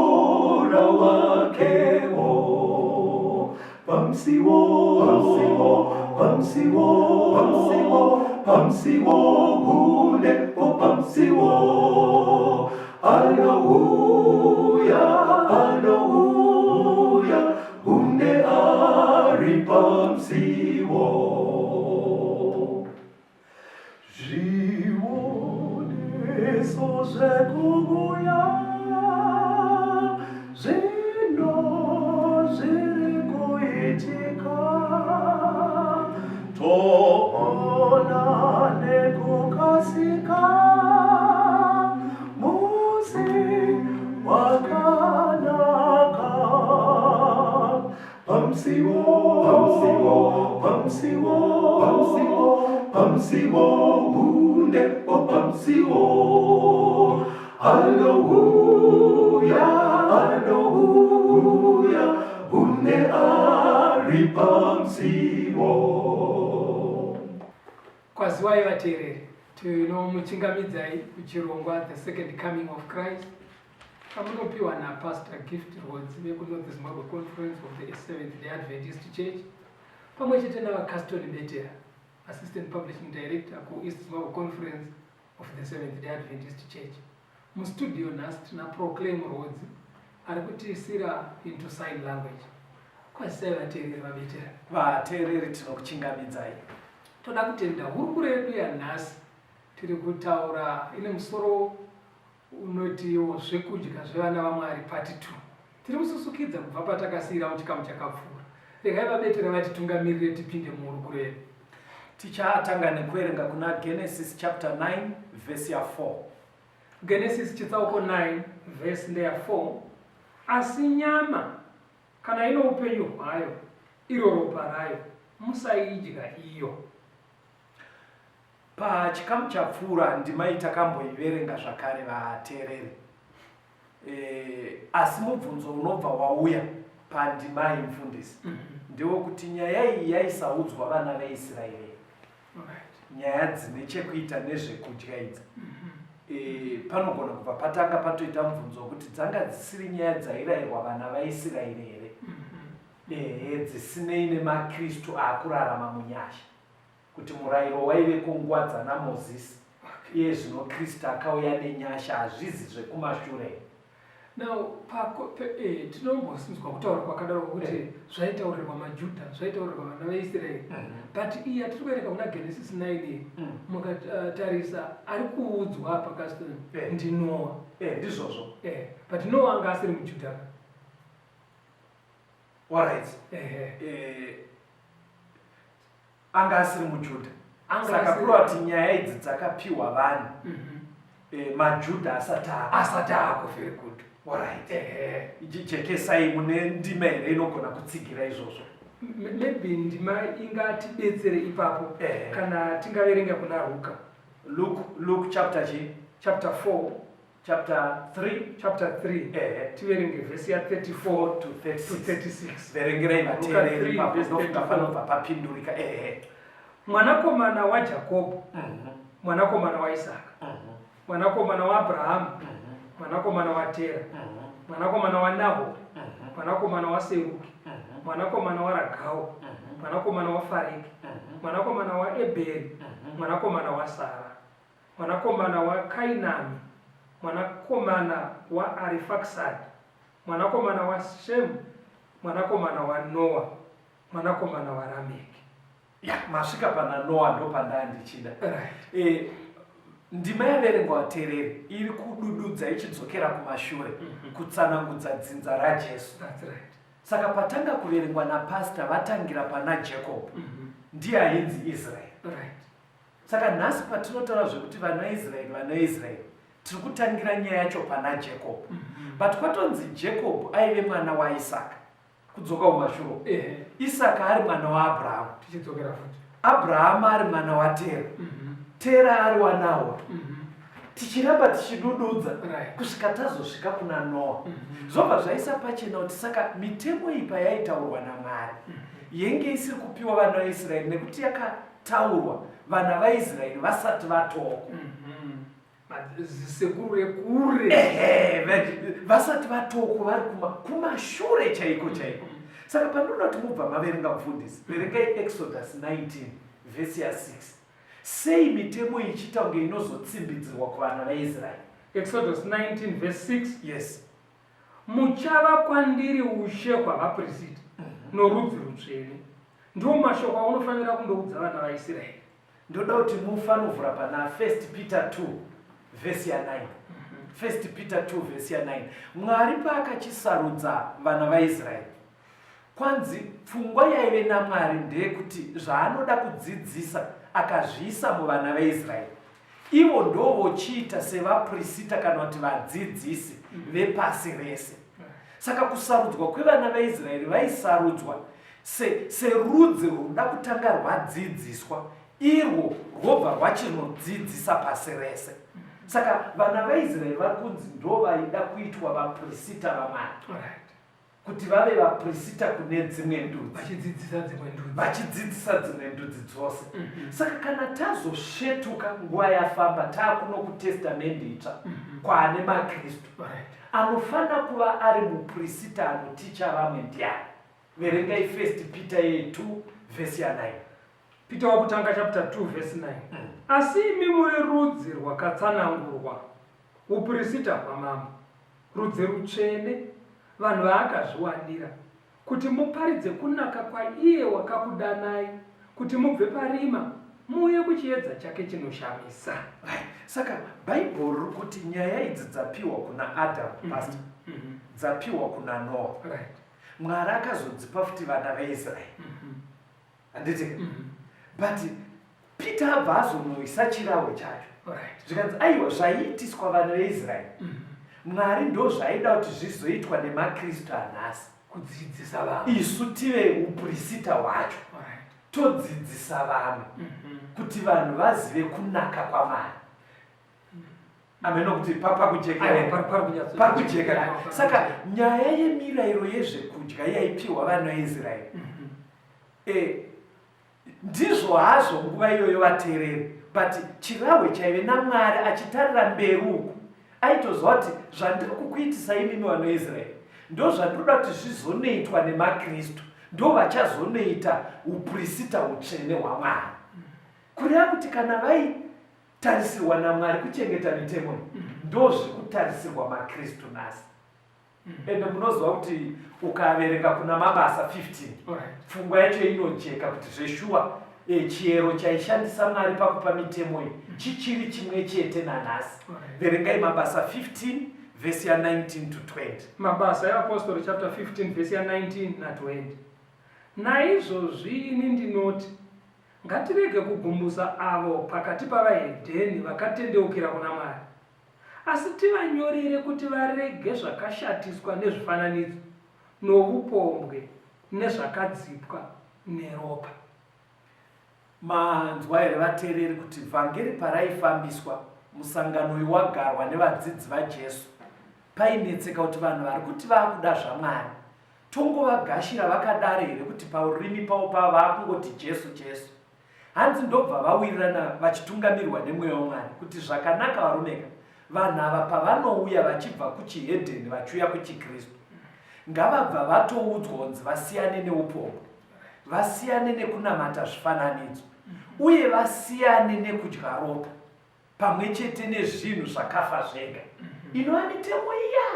mora wakewo pamsiwo gune pamsiwo Hallelujah gune ari pamsiwo Zvione sozvekuguya zvino zviri kuitika toona nekukasika musi wakanaka pamsiwo hunde pamsiwo Hallelujah hunde ari pamsiwo. Kwaziwai vateereri, tinomuchingamidzai kuchirongwa The Second Coming of Christ. Pamunopiwa naPastor Gift Rwodzi vekuNorth Zimbabwe Conference of the Seventh-day Adventist Church, pamwe chete navaCaston Betera, Assistant Publishing Director kuEast Zimbabwe Conference of the Seventh-day Adventist Church. Mustudio nhasi tina Proclaim Rwodzi ari kutisira into sign language. Kwazisai vateereri vaBetera. Vateereri tinokuchingamidzai. Toda kutenda hurukuro yedu yanhasi tiri kutaura ine musoro unotiwo zvekudya zvevana vaMwari part 2. Tiri kususukidza kubva patakasiyira muchikamu chakapfuura. Regai vaBetera vatitungamirire tipinde muhurukuro yedu. Tichatanga nekuerenga kuna Genesis chapter 9 verse 4. Genesis chitsauko 9 verse 4. Asi nyama kana ino upenyu hwayo iro ropa rayo musaidya iyo. Pachikamu chapfuura ndimai takamboiverenga zvakare vateereri. Asi mubvunzo unobva wauya pandimai mufundisi ndewo kuti nyaya iyi yaisaudzwa vana veIsraeri. Nyaya dzine chekuita nezvekudya idzi. Panogona kubva patanga patoita mubvunzo kuti dzanga dzisiri nyaya dzairayirwa vana vaIsraeri here, dzisinei nemaKristu akurarama munyasha, kuti murayiro waive kunguva dzanaMozisi, iye zvino Kristu akauya nenyasha, hazvizi zvekumashure. Now, tinombosimudzwa kutaura kwakadaro kuti zvaitaurirwa maJudha, zvaitaurirwa vana veIsraeri. But iya tiri kuerenga kuna Genesis 9 mukatarisa ari kuudzwa pakasito ndi Noah. Ndizvozvo. But Noah anga asiri muJudha. Alright. Anga asiri muJudha. Saka kurova kuti nyaya idzi dzakapiwa vanhu maJudha asati akufere kuti. Alright. Jekesai mune ndima here inogona kutsigira izvozvo. Maybe ndima ingatibetsere ipapo kana tingaverenga kuna Luke chapter 4 chapter 3 tiverenge verse ya 34 to 36. Verengerai vateereri ipapo ndofunga panobva papindurika. Mwanakomana waJakobho, mwanakomana waIsaka, mwanakomana waAbhrahamu, mwanakomana waTera, mwanakomana waNahori, mwanakomana waSerugi, mwanakomana waRagau, mwanakomana waFareki, mwanakomana waEbheri, mwanakomana waSara, mwanakomana waKainami, mwanakomana waArifaksadi, mwanakomana waShemu, mwanakomana waNoa, mwanakomana waRameki. Masvika pana Noa ndo pandandichida. Ndima yaverengwa vateereri iri kudududza ichidzokera kumashure kutsanangudza dzinza raJesu. Saka patanga kuverengwa naPastor vatangira pana Jacob, ndiye ainzi Israeri. Saka nhasi patinotaura zvekuti vana Israeri tiri kutangira nyaya yacho pana Jacob. But kwatonzi Jacob aive mwana waIsaka kudzoka kumashure. Isaka ari mwana waAbhrahamu, tichidzokera futi. Abraham ari mwana waTera, Tera ari waNahori. Tichiramba tichidududza kusvika tazosvika kuna Noa. Zvobva zvaisa pachena kuti saka mitemo iyi payaitaurwa naMwari yenge isiri kupiwa vana vaIsraeri nekuti yakataurwa vana vaIsraeri vasati vatoko. zisekuru ekure vasati vatoko vari kumashure chaiko chaiko. Saka pandoda kuti mubva maverenga mufundisi, verengai Exodus 19 vhesi ya 6. Sei mitemo ichiita kunge inozotsimbidzirwa kuvana vaIsraeri? Exodus 19 verse 6. Yes. Muchava kwandiri ushe kwavaprista norudzi rutsvene. Ndiwo mashoko aunofanira kundoudza vana vaIsraeri. Ndoda kuti mufanovhura pana 1 Peter 2 vhesi ya 9. 1 Peter 2 vhesi ya 9. Mwari paakachisarudza vana vaIsraeri, kwanzi pfungwa yaive naMwari ndeyekuti zvaanoda kudzidzisa akazviisa muvana vaIsraeri, ivo ndo vochiita sevaprista kana kuti vadzidzisi vepasi rese. Saka kusarudzwa kwevana vaIsraeri vaisarudzwa serudzi rwunoda kutanga rwadzidziswa, irwo rwobva rwachinodzidzisa pasi rese. Saka vana vaIsraeri vari kunzi ndo vaida kuitwa vaprista vaMwari, kuti vave vaprista kune dzimwe ndudzi, vachidzidzisa dzimwe ndudzi dzose. Saka kana tazosvetuka nguva yafamba taakuno kutestamende itsva kwaane maKristu, anofanira kuva ari muprista anoticha vamwe ndiani. Verengai 1 Peter 2 vhesi ya 9. Peter wakutanga chapter 2 verse 9. Asi imi muri rudzi rwakatsanangurwa, uprista hwamambo, rudzi rutsvene, vanhu vaakazviwanira, kuti muparidze kunaka kwaiye wakakudanai, kuti mubve parima muuye kuchiedza chake chinoshamisa. Saka Bible riri kuti nyaya idzi dzapiwa kuna Adamu, pastor, dzapiwa kuna Noah. Mwari akazodzipa futi vana vaIsraeri. Handiti? But Peter abva azonoisa chirahwe chacho. Zvikanzi aiwa zvaiitiswa vana vaIsraeri, Mwari ndo zvaida kuti zvizoitwa nemaKristu anhasi, kudzidzisa vamwe. Isu tive uprista hwacho, todzidzisa vamwe kuti vanhu vazive kunaka kwaMwari. Ameno kuti pakujeka. Saka nyaya yemirayiro yezvekudya yaipiwa vana vaIsraeri, ndizvo hazvo nguva iyoyo vateereri, but chirahwe chaive naMwari achitarira mberi uku, aitozva kuti zvandiri kukuitisai imimi vanhu vaIsraeri ndo zvandoda kuti zvizonoitwa nemaKristu, ndo vachazonoita uprista utsvene hwaMwari. Kureva kuti kana vaitarisirwa naMwari kuchengeta mitemo ndo zvikutarisirwa maKristu nhasi. Ende munozwa kuti ukaverenga kuna Mabasa 15, pfungwa yacho inojeka kuti zveshuwa chiyero chaishandisa Mwari pakupa mitemo iyi chichiri chimwe chete nanhasi. Verengai Mabasa 15 vhesi ya 19 to 20. Mabasa eApostoli chapter 15 vhesi ya 19 na 20. Naizvozvi ini ndinoti, ngatirege kugumbusa avo pakati pavahedheni vakatendeukira kuna Mwari, asi tivanyorere kuti varege zvakashatiswa nezvifananidzo noupombwe nezvakadzipwa neropa. Manzwa here vateereri kuti vhangeri paraifambiswa musangano uyu wagarwa nevadzidzi vaJesu, painetseka kuti vanhu vari kuti vaakuda zvaMwari tongovagashira vakadare here kuti paurimi pavo pavo vaakungoti Jesu Jesu. Hanzi ndobva vawirirana vachitungamirirwa nemweya waMwari kuti zvakanaka varomeka, vanhu ava pavanouya vachibva kuchihedheni vachiuya kuchiKristu, ngavabva vatoudzwa kunzi vasiyane neupombwe, vasiyane nekunamata zvifananidzo, uye vasiyane nekudya ropa pamwe chete nezvinhu zvakafa zvega, inova mitemo iya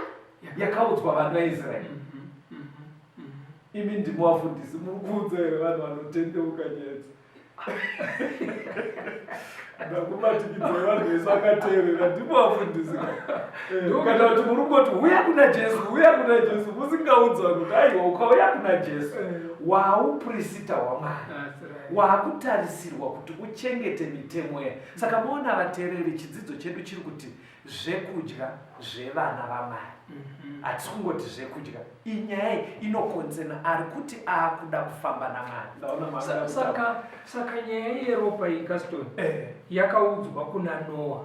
yakaudzwa vanhu vaIsraeri. Imi ndimi vafundisi, muri kuudza here vanhu vanotendeuka nyedzi? Ndakubatikidza vanhu vese vakateerera, ndimi vafundisi. Kana kuti muri kungoti uya kuna Jesu, uya kuna Jesu, musingaudzwa kuti aiwa ukauya kuna Jesu wauprista hwaMwari, waakutarisirwa kuti uchengete mitemo ye. Saka muona vateereri, chidzidzo chedu chiri kuti zvekudya zvevana vaMwari, hatisi kungoti zvekudya. Inyaya inokonzena ari kuti aakuda kufamba naMwari. Saka nyaya yeropa ikastoni yakaudzwa kuna Noah,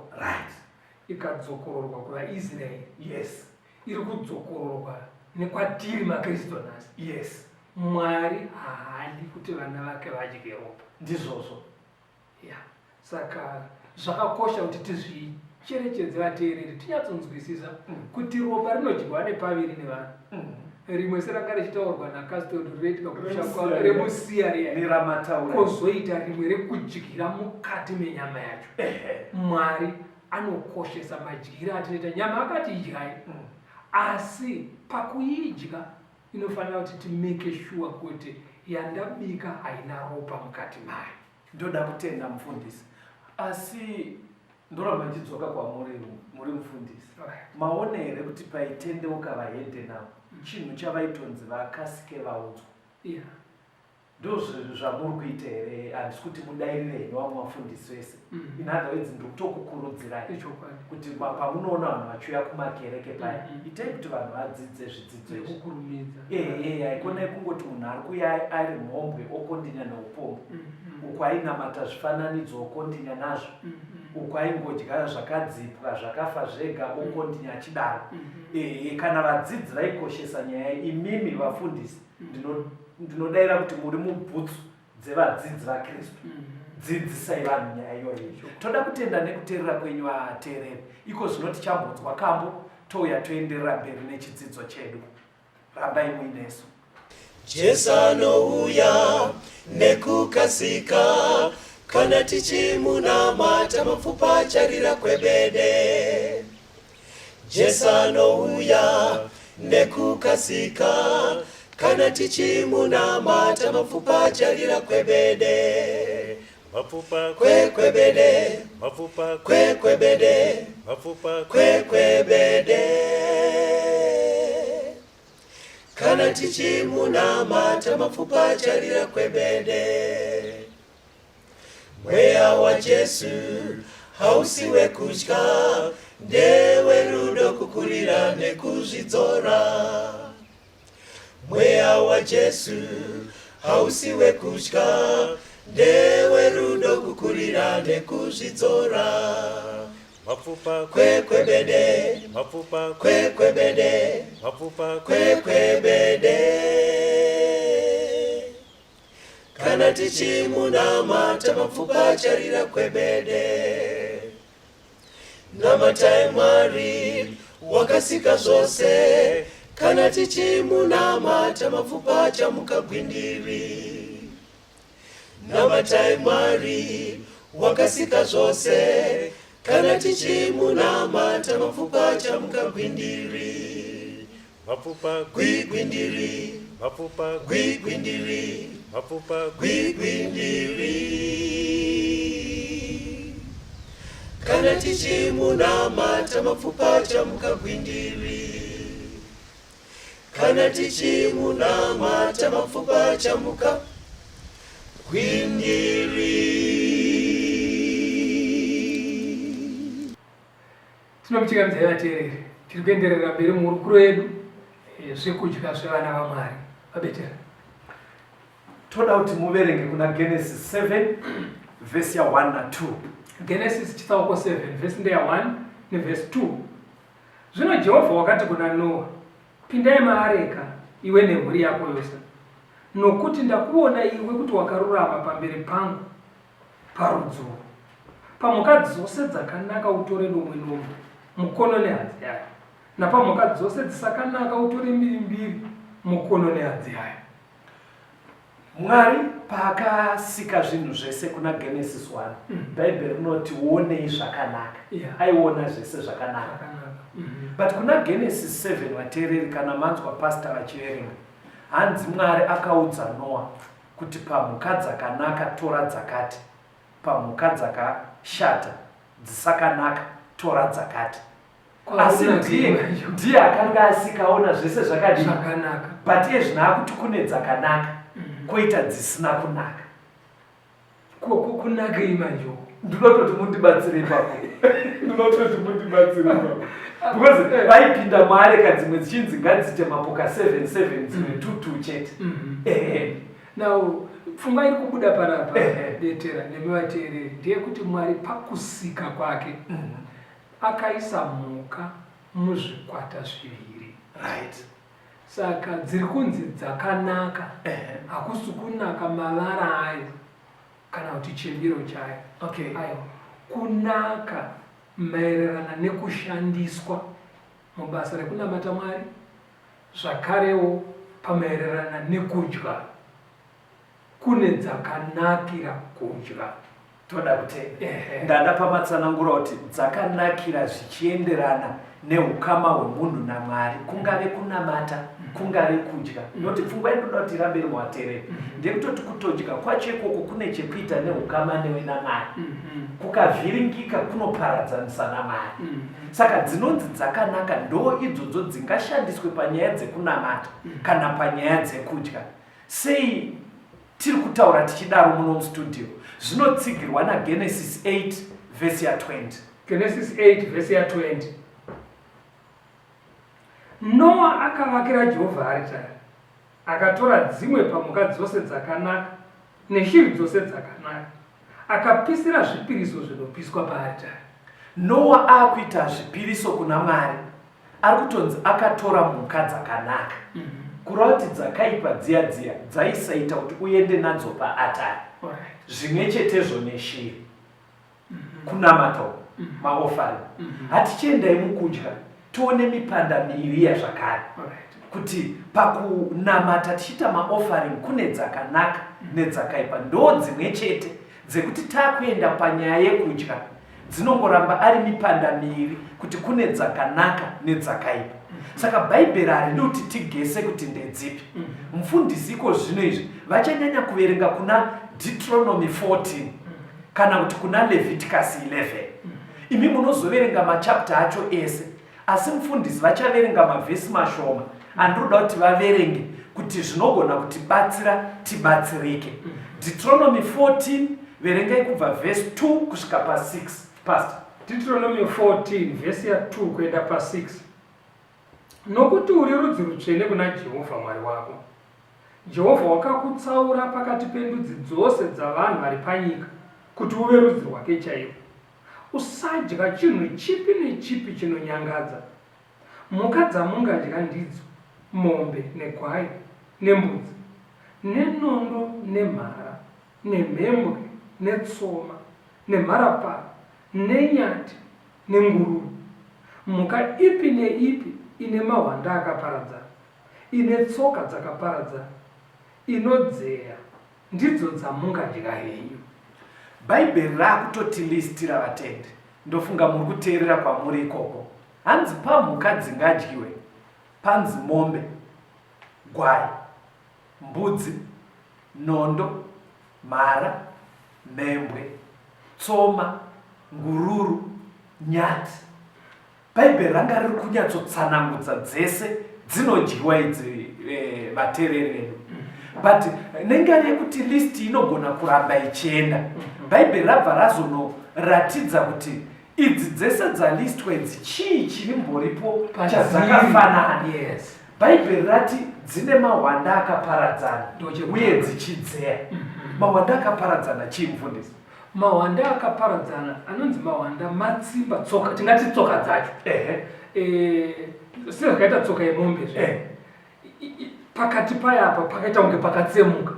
ikadzokororwa kuvaIsraeri. Yes. Iri kudzokororwa nekwatiri maKristu nhasi. Yes. Mwari haadi kuti vana vake vadye ropa. Ndizvozvo. Saka zvakakosha kuti cherechedze vateereri tinyatsonzwisisa kuti ropa rinodyiwa nepaviri nevanhu. Rimwe seranga richitaurwa naCastleton retika kushakwa remusiya neramataura kozoita rimwe rekudyira mukati menyama yacho. Mwari anokoshesa madyiro atinoita nyama akati idyai, asi pakuidya inofanira kuti timake sure kuti yandabika haina ropa mukati mayo. Ndoda kutenda mufundisi, asi ndoramba ndidzoka kwamuri mufundisi. Maonere kuti paitendeuka vahedhe navo chinhu chavaitonzi vakasike vaudzwa. Ndozvo zvamuri kuita here? Handisi kuti mudairirenyi vamwe vafundisi vese. In other words, ndikutokukurudzirai kuti pamunoona vanhu vachiuya kumakereke paya, itai kuti vanhu vadzidze zvidzidzo izvi. Haikona kungoti munhu ari kuuya ari mhombwe okondinya neupombo, uku ainamata zvifananidzo okondinya nazvo, uku aingodya zvakadzipwa zvakafa zvega okondinya achidaro. Kana vadzidzi vaikoshesa nyaya imimi vafundisi ndinodaira kuti muri mubhutsu dzevadzidzi vaKristu, dzidzisai vanhu nyaya iyoyi. Toda kutenda nekuteerera kwenyu vateereri. Iko zvino tichambodzwa kambo touya toenderera mberi nechidzidzo chedu. Rambai muinesu. Jesu anouya nekukasika, kana tichimunamata mapfupa acharira kwebede. Jesu anouya nekukasika, kana tichimunamata mapfupa acharira kwebede. Mapfupa kwekwebede, mapfupa kwekwebede, mapfupa kwekwebede. Kana tichimunamata mapfupa acharira kwebede. Mweya wa Jesu hausiwe kutya, ndewe rudo kukurira nekuzvidzora. Mweya wa Jesu hausiwe kutya, ndewe rudo kukurira nekuzvidzora. Mapfupa kwekwebede, mapfupa kwekwebede, mapfupa kwekwebede. Kana tichimunamata mapfupa acharira kwebede. Namatai Mwari wakasika zvose, kana tichimunamata mapfupa achamuka gwindiri. Namatai Mwari wakasika zvose, kana tichimunamata mapfupa achamuka gwindiri. Mapfupa gwindiri, mapfupa gwindiri, mapfupa gwindiri. Kana tichimunamata mapfupa achamuka gwindiri. Kana tichimunamata mapfupa achamuka gwindiri. Tinomuchingamidzai vateereri, tiri kuenderera mberi murukuro yedu zvekudya zvevana vaMwari. Betera. Toda kuti muverenge kuna Genesis 7 verse ya 1 na 2. Genesis chitsauko 7 verse ndeya 1 neverse 2. Zvino Jehovha wakati kuna Noa, pindai maareka iwe nemhuri yako yose, nokuti ndakuona iwe kuti wakarurama pamberi pangu parudzuvo. Pamhuka dzose dzakanaka utore nomwe nomwe, mukono nehadzi yayo, napamhuka dzose dzisakanaka utore mbiri, mukono nehadzi yayo. Mwari paakasika zvinhu zvese kuna Genesis 1, Bhaibheri rinoti uonei zvakanaka. Aiona zvese zvakanaka. But kuna Genesis 7 vateereri, kana manzwa pastor vachiverenga, hanzi Mwari akaudza Noa kuti pamhuka dzakanaka tora dzakati, pamhuka dzakashata dzisakanaka tora dzakati. Asi ndiye akanga asikaona zvese zvakanaka, but iye zvina kuti kune dzakanaka koita dzisina kunaka. Kunaka imanjo ndinototi mundibatsire ipapo. Because vaipinda muareka dzimwe dzichinzi ngadzite mapoka 7 dzimwe 2 chete. Now pfungwa iri kubuda panapa Betera nemivateereri ndeyekuti Mwari pakusika kwake akaisa mhuka muzvikwata zviviri. Right. Saka dziri kunzi dzakanaka, hakusi kunaka mavara ayo kana kuti chembiro chayo. Okay. Ayo kunaka maererana nekushandiswa mubasa rekunamata Mwari, zvakarewo pamaererana nekudya, kune dzakanakira kudya. Toda kutenda ndada pamatsanangura kuti dzakanakira zvichienderana neukama hwemunhu naMwari, kungave kunamata, kungave kudya. Noti pfungwa inoda kuti irambe rimwaterera ndekutoti kutodya kwacho ikoko kune chekuita neukama newe naMwari. Kukavhiringika kunoparadzanisa naMwari. Saka dzinonzi dzakanaka ndo idzodzo dzingashandiswe panyaya dzekunamata kana panyaya dzekudya. Sei tiri kutaura tichidaro muno mustudio? Zvinotsigirwa naGenesis 8 verse ya 20. Genesis 8 verse ya 20. Noa akavakira Jehovha aritari, akatora dzimwe pamhuka dzose dzakanaka neshiri dzose dzakanaka, akapisira zvipiriso zvinopiswa paaritari. Noa akuita zvipiriso kuna Mwari, ari kutonzi akatora mhuka dzakanaka. Kureva kuti dzakaipa dziya dzaisaita kuti uende nadzo paatari. Zvimwe chetezvo neshiri kunamata maofari. Hatichiendai mukudya tione mipanda miiri yazvakare, kuti pakunamata tichiita maofaring kune dzakanaka nedzakaipa. Ndo dzimwe chete dzekuti takuenda panyaya yekudya dzinongoramba ari mipanda miiri, kuti kune dzakanaka nedzakaipa. Saka bhaibheri harinoti tigese kuti ndedzipi. Mufundisi iko zvino izvi vachanyanya kuverenga kuna Deuteronomy 14 kana kuti kuna Leviticus 11. Imi munozoverenga machapter acho ese, asi mufundisi vachaverenga mavhesi mashoma andinoda kuti vaverenge kuti zvinogona kuti batsira tibatsirike. Deuteronomy 14 verengai kubva verse 2 kusvika pa 6. Pastor, Deuteronomy 14 verse ya 2 kuenda pa 6. Nokuti uri rudzi rutsvene kuna Jehovha Mwari wako. Jehovha wakakutsaura pakati pendudzi dzose dzavanhu vari panyika kuti uve rudzi rwake chaivo. Usadya chinhu chipi nechipi chinonyangadza. Mhuka dzamungadya ndidzo mombe negwai nembudzi nenondo nemhara nemhembwe netsoma nemharapara nenyati nengururu. Mhuka ipi neipi ine mahwanda akaparadzana, ine tsoka dzakaparadzana, inodzeya, ndidzo dzamungadya henyu. bhaibheri rakutotilistira vatendi. Ndofunga muri kuteerera kwamuri ikoko. Hanzi pamhuka dzingadyiwe panzi mombe, gwai, mbudzi, nondo, mhara, mhembwe, tsoma, ngururu, nyati. Bhaibheri ranga riri kunyatsotsanangudza dzese dzinodyiwa idzi vateereri. But nengari yekuti listi inogona kuramba ichienda, bhaibheri rabva razonoratidza kuti idzi dzese dzalistwa idzi chii chiri mboripo chadzakafanana. Bhaibheri rati dzine mahwanda akaparadzana uye dzichidzeya. Mahwanda akaparadzana chii mufundisi? Mahwanda akaparadzana anonzi mahwanda matsimba, tsoka, tingati tsoka dzacho. Sezvakaita tsoka yemombe pakati payapa pakaita kunge pakatsemuka.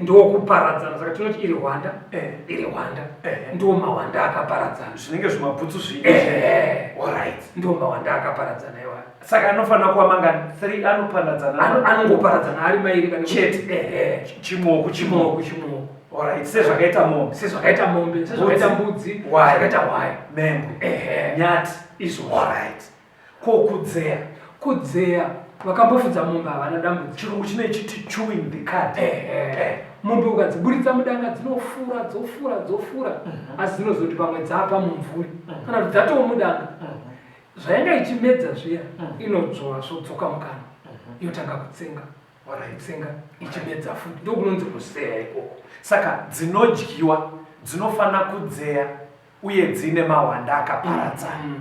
Ndokuparadzana, saka tinoti iri hwanda, iri hwanda. Ndo mahwanda akaparadzana. Zvinenge zvimabhutsu zvii. Alright. Ndo mahwanda akaparadzana iwayo. Saka anofanira kuva mangani? 3 anoparadzana. Anongoparadzana ari mairi kana chete. Chimoko. Alright. Sezvakaita mombe, sezvakaita mbudzi, zvakaita hwaya, mhembwe, nyati, izvo. Alright. Kokudzeya. Kudzeya vakambofudza mombe havana dambudziko. Chirungu chinochiti chewing the cud. Mombe ukadziburitsa mudanga dzofura asi dzinozoti pamwe dzapa mumvuri kana kuti dzatowo mudanga. Zvainga ichimedza zviya inodzvowa zvodzoka mukana yotanga kutsenga. Kutsenga ichimedza futi. Ndokunonzi kuzeya ikoko. Saka dzinodyiwa dzinofana kudzeya uye dzine mahwanda akaparadzana.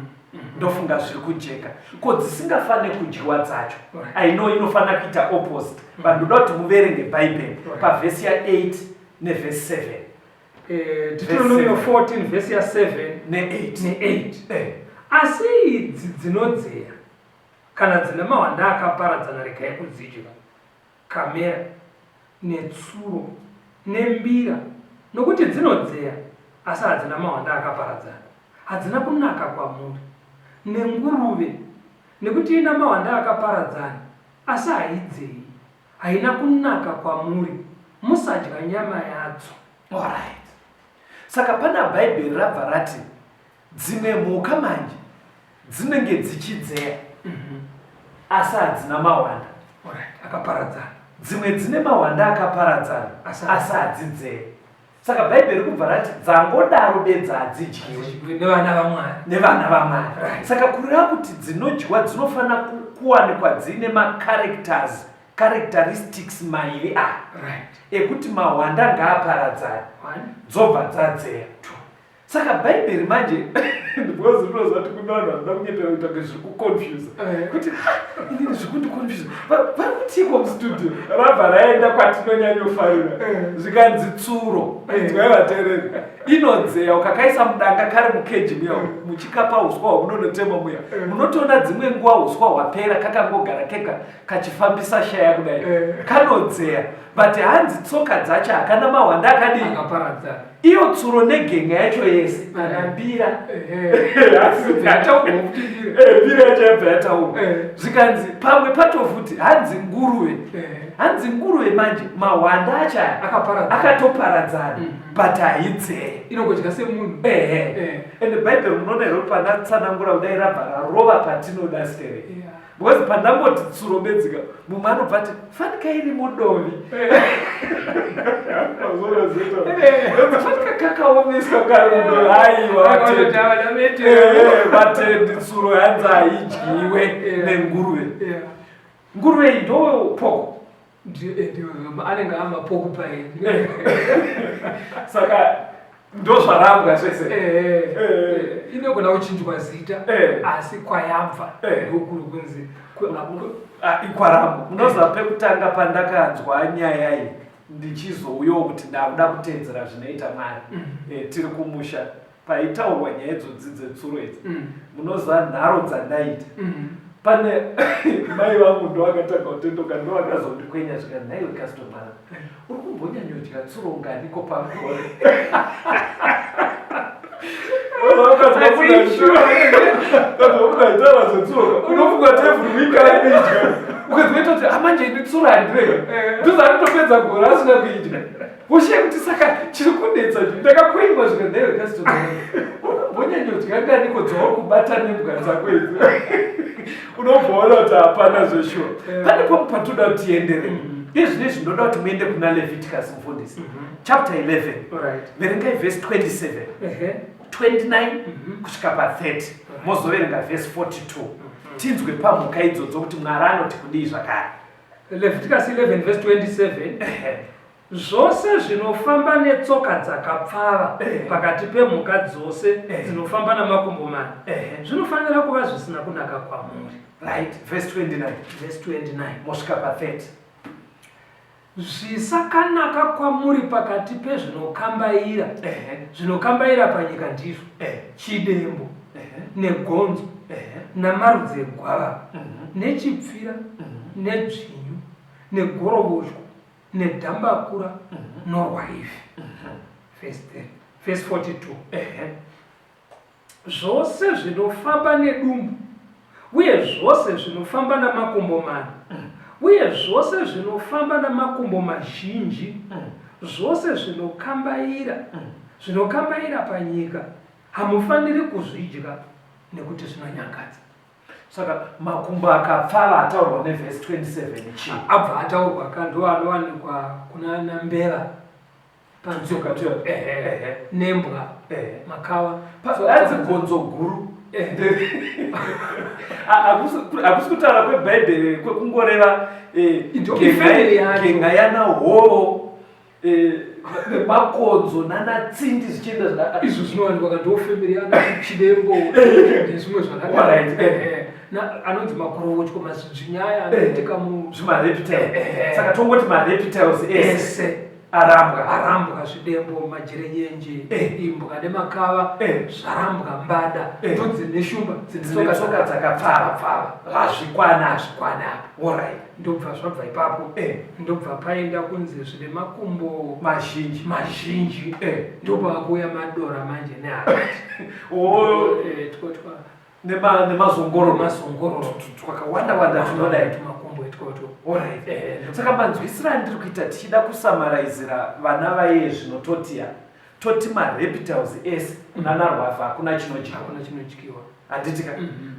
Ndofunga zviri kujeka. Ko dzisingafane kudyiwa dzacho, I know inofana kuita opposite. But ndoda kuti muverenge bhaibheri pavhesi ya 8 nevhesi 7. Deuteronomy 14 vhesi ya 7 ne8. Asi idzi dzinodzeya kana dzine mahwanda akaparadzana regai kudzidya: kamera netsuro nembira, nokuti dzinodzeya asi hadzina mahwanda akaparadzana. hadzina kunaka kwamuri, nenguruve nekuti ina mawanda akaparadzana, asi haidzei, haina kunaka kwamuri, musadya nyama yadzo. Alright. Saka pana Bhaibheri rabva rati dzimwe mhuka manje dzinenge dzichidzeya asi hadzina mawanda. Alright, akaparadzana. Dzimwe dzine mawanda akaparadzana asi hadzidzeya. Saka Bhaibheri kubva rati dzangodaro bedza hadzidyiwe nevana vaMwari. Saka kureva kuti dzinodyiwa dzinofanira kuwanikwa dzine characteristics mairi ekuti mawanda ngaaparadzana dzobva dzadzeya. Saka Bhaibheri manje because ndinozati kuna vanhu vanoda kunyepera kuita zvekuconfuse kuti inini zvikundiconfuse vari kutiko mustudio rabva raenda kwatinonyanyofarira zvikanzi tsuro inzwai vateereri inodzeya ukakaisa mudanga kari mukeji muya muchikapa uswa hwamunonotema muya munotoona dzimwe nguva uswa hwapera kakangogara kega kachifambisa shaya kudai kanodzeya but hanzi tsoka dzacho hakana mahwanda akadii iyo tsuro negenga yacho yese anambira mbira yacho yabva yataurwa zvikanzi pamwe pacho futi hanzi nguruve manje mahwanda acho akatoparadzana but haidzeye inogodya semunhu. ende Bhaibheri munoona iro pandatsanangura kudai rabva rarova patinoda stere because pandangoti tsuro bedzika mumwe anobva ati fanika iri mudovi fanika kakaomeswa kari mudovi aiwa vatendi tsuro yanzi haidyiwe nenguruve. Nguruve iyi ndo poko anenge amapoko paini saka ndo zvarambwa zvese inogona kuchinjwa zita asi kwayabva ndokuri kunzi ikwarambwa. Munoziva pekutanga pandakanzwa nyaya iyi ndichizouyawo kuti ndakuda kuteedzera zvinoita Mwari tiri kumusha paitaurwa nyaya idzodzi dzetsuro idzi munoziva nharo dzandaita pane mai vangu ndo akatanga kutendoka ndo akazondikwenya zvikati nhaiwe kastomara uri kumbonyanyodya tsuro nganiko pamukore unaitaura zvetsuro unofunga tevhurwikaidya ukazoita kuti amanje ini tsuro handirega ndozvanitopedza gore asina kuidya ushiye kuti saka chiri kunetsa ndakakwenywa zvikati nhaiwe kastomara unombonyanyodya nganiko dzauri kubata nembwa dzako idzi unobvaona kuti hapana zveshuwa. Pane pomo patoda kuti tiendere izvinezvi ndoda kuti muende kuna Leviticus mufundisi chapter 11 verengai verse 27 29 kusvika pa30 mozoverenga verse 42 tinzwe pamhuka idzodzo kuti Mwari anoti kudii zvakare. Leviticus 11 verse 27 zvose zvinofamba netsoka dzakapfava pakati pemhuka dzose dzinofamba namakumbo mana zvinofanira kuva zvisina kunaka kwamuri. Right, verse 29 mosvika pa30 zvisakanaka kwamuri pakati pezvinokambaira zvinokambaira panyika ndizvo chidembo negonzo namarudzi egwava nechipfira nedzvinyu negoroboshwa nedhambakura norwaivi. Verse 42 zvose zvinofamba nedumbu uye zvose zvinofamba namakumbo mana uye zvose zvinofamba namakumbo mazhinji zvose zvinokambaira panyika hamufaniri kuzvidya nekuti zvinonyangadza. Saka makumbo akapfava ataurwa nevhesi 27 chii abva ataurwa kando anowanikwa kuna nambeva panzoka nembwa makava adzi gonzo guru hakusi kutaura kwebhaibheri kwekungoreva genga yanahovo nemakonzo nanatsindi zvichienda izvo zvinowanikwa kandofemiri yana chidembo nezvimwe zvakadai anonzi makorowotyo mazvinyaya anoitika zvimareptiles. Saka tongoti mareptiles ese arambwa zvidembo majerenyenje imbwa nemakava zvarambwa mbada ndodzi neshumba dzinetsoka dzakapfava hazvikwana. Alright, ndobva zvabva ipapo ndobva paenda kunzi zvine makumbo mazhinji ndopakuya madora manje neakati totwa nemazongororo twakawanda tunodai tumakumbo etwoto. Saka manzwisira ndiri kuita tichida kusamaraizira vana vaye zvino toti mareptiles ese nanarwafa hakuna chinodyiwa handitika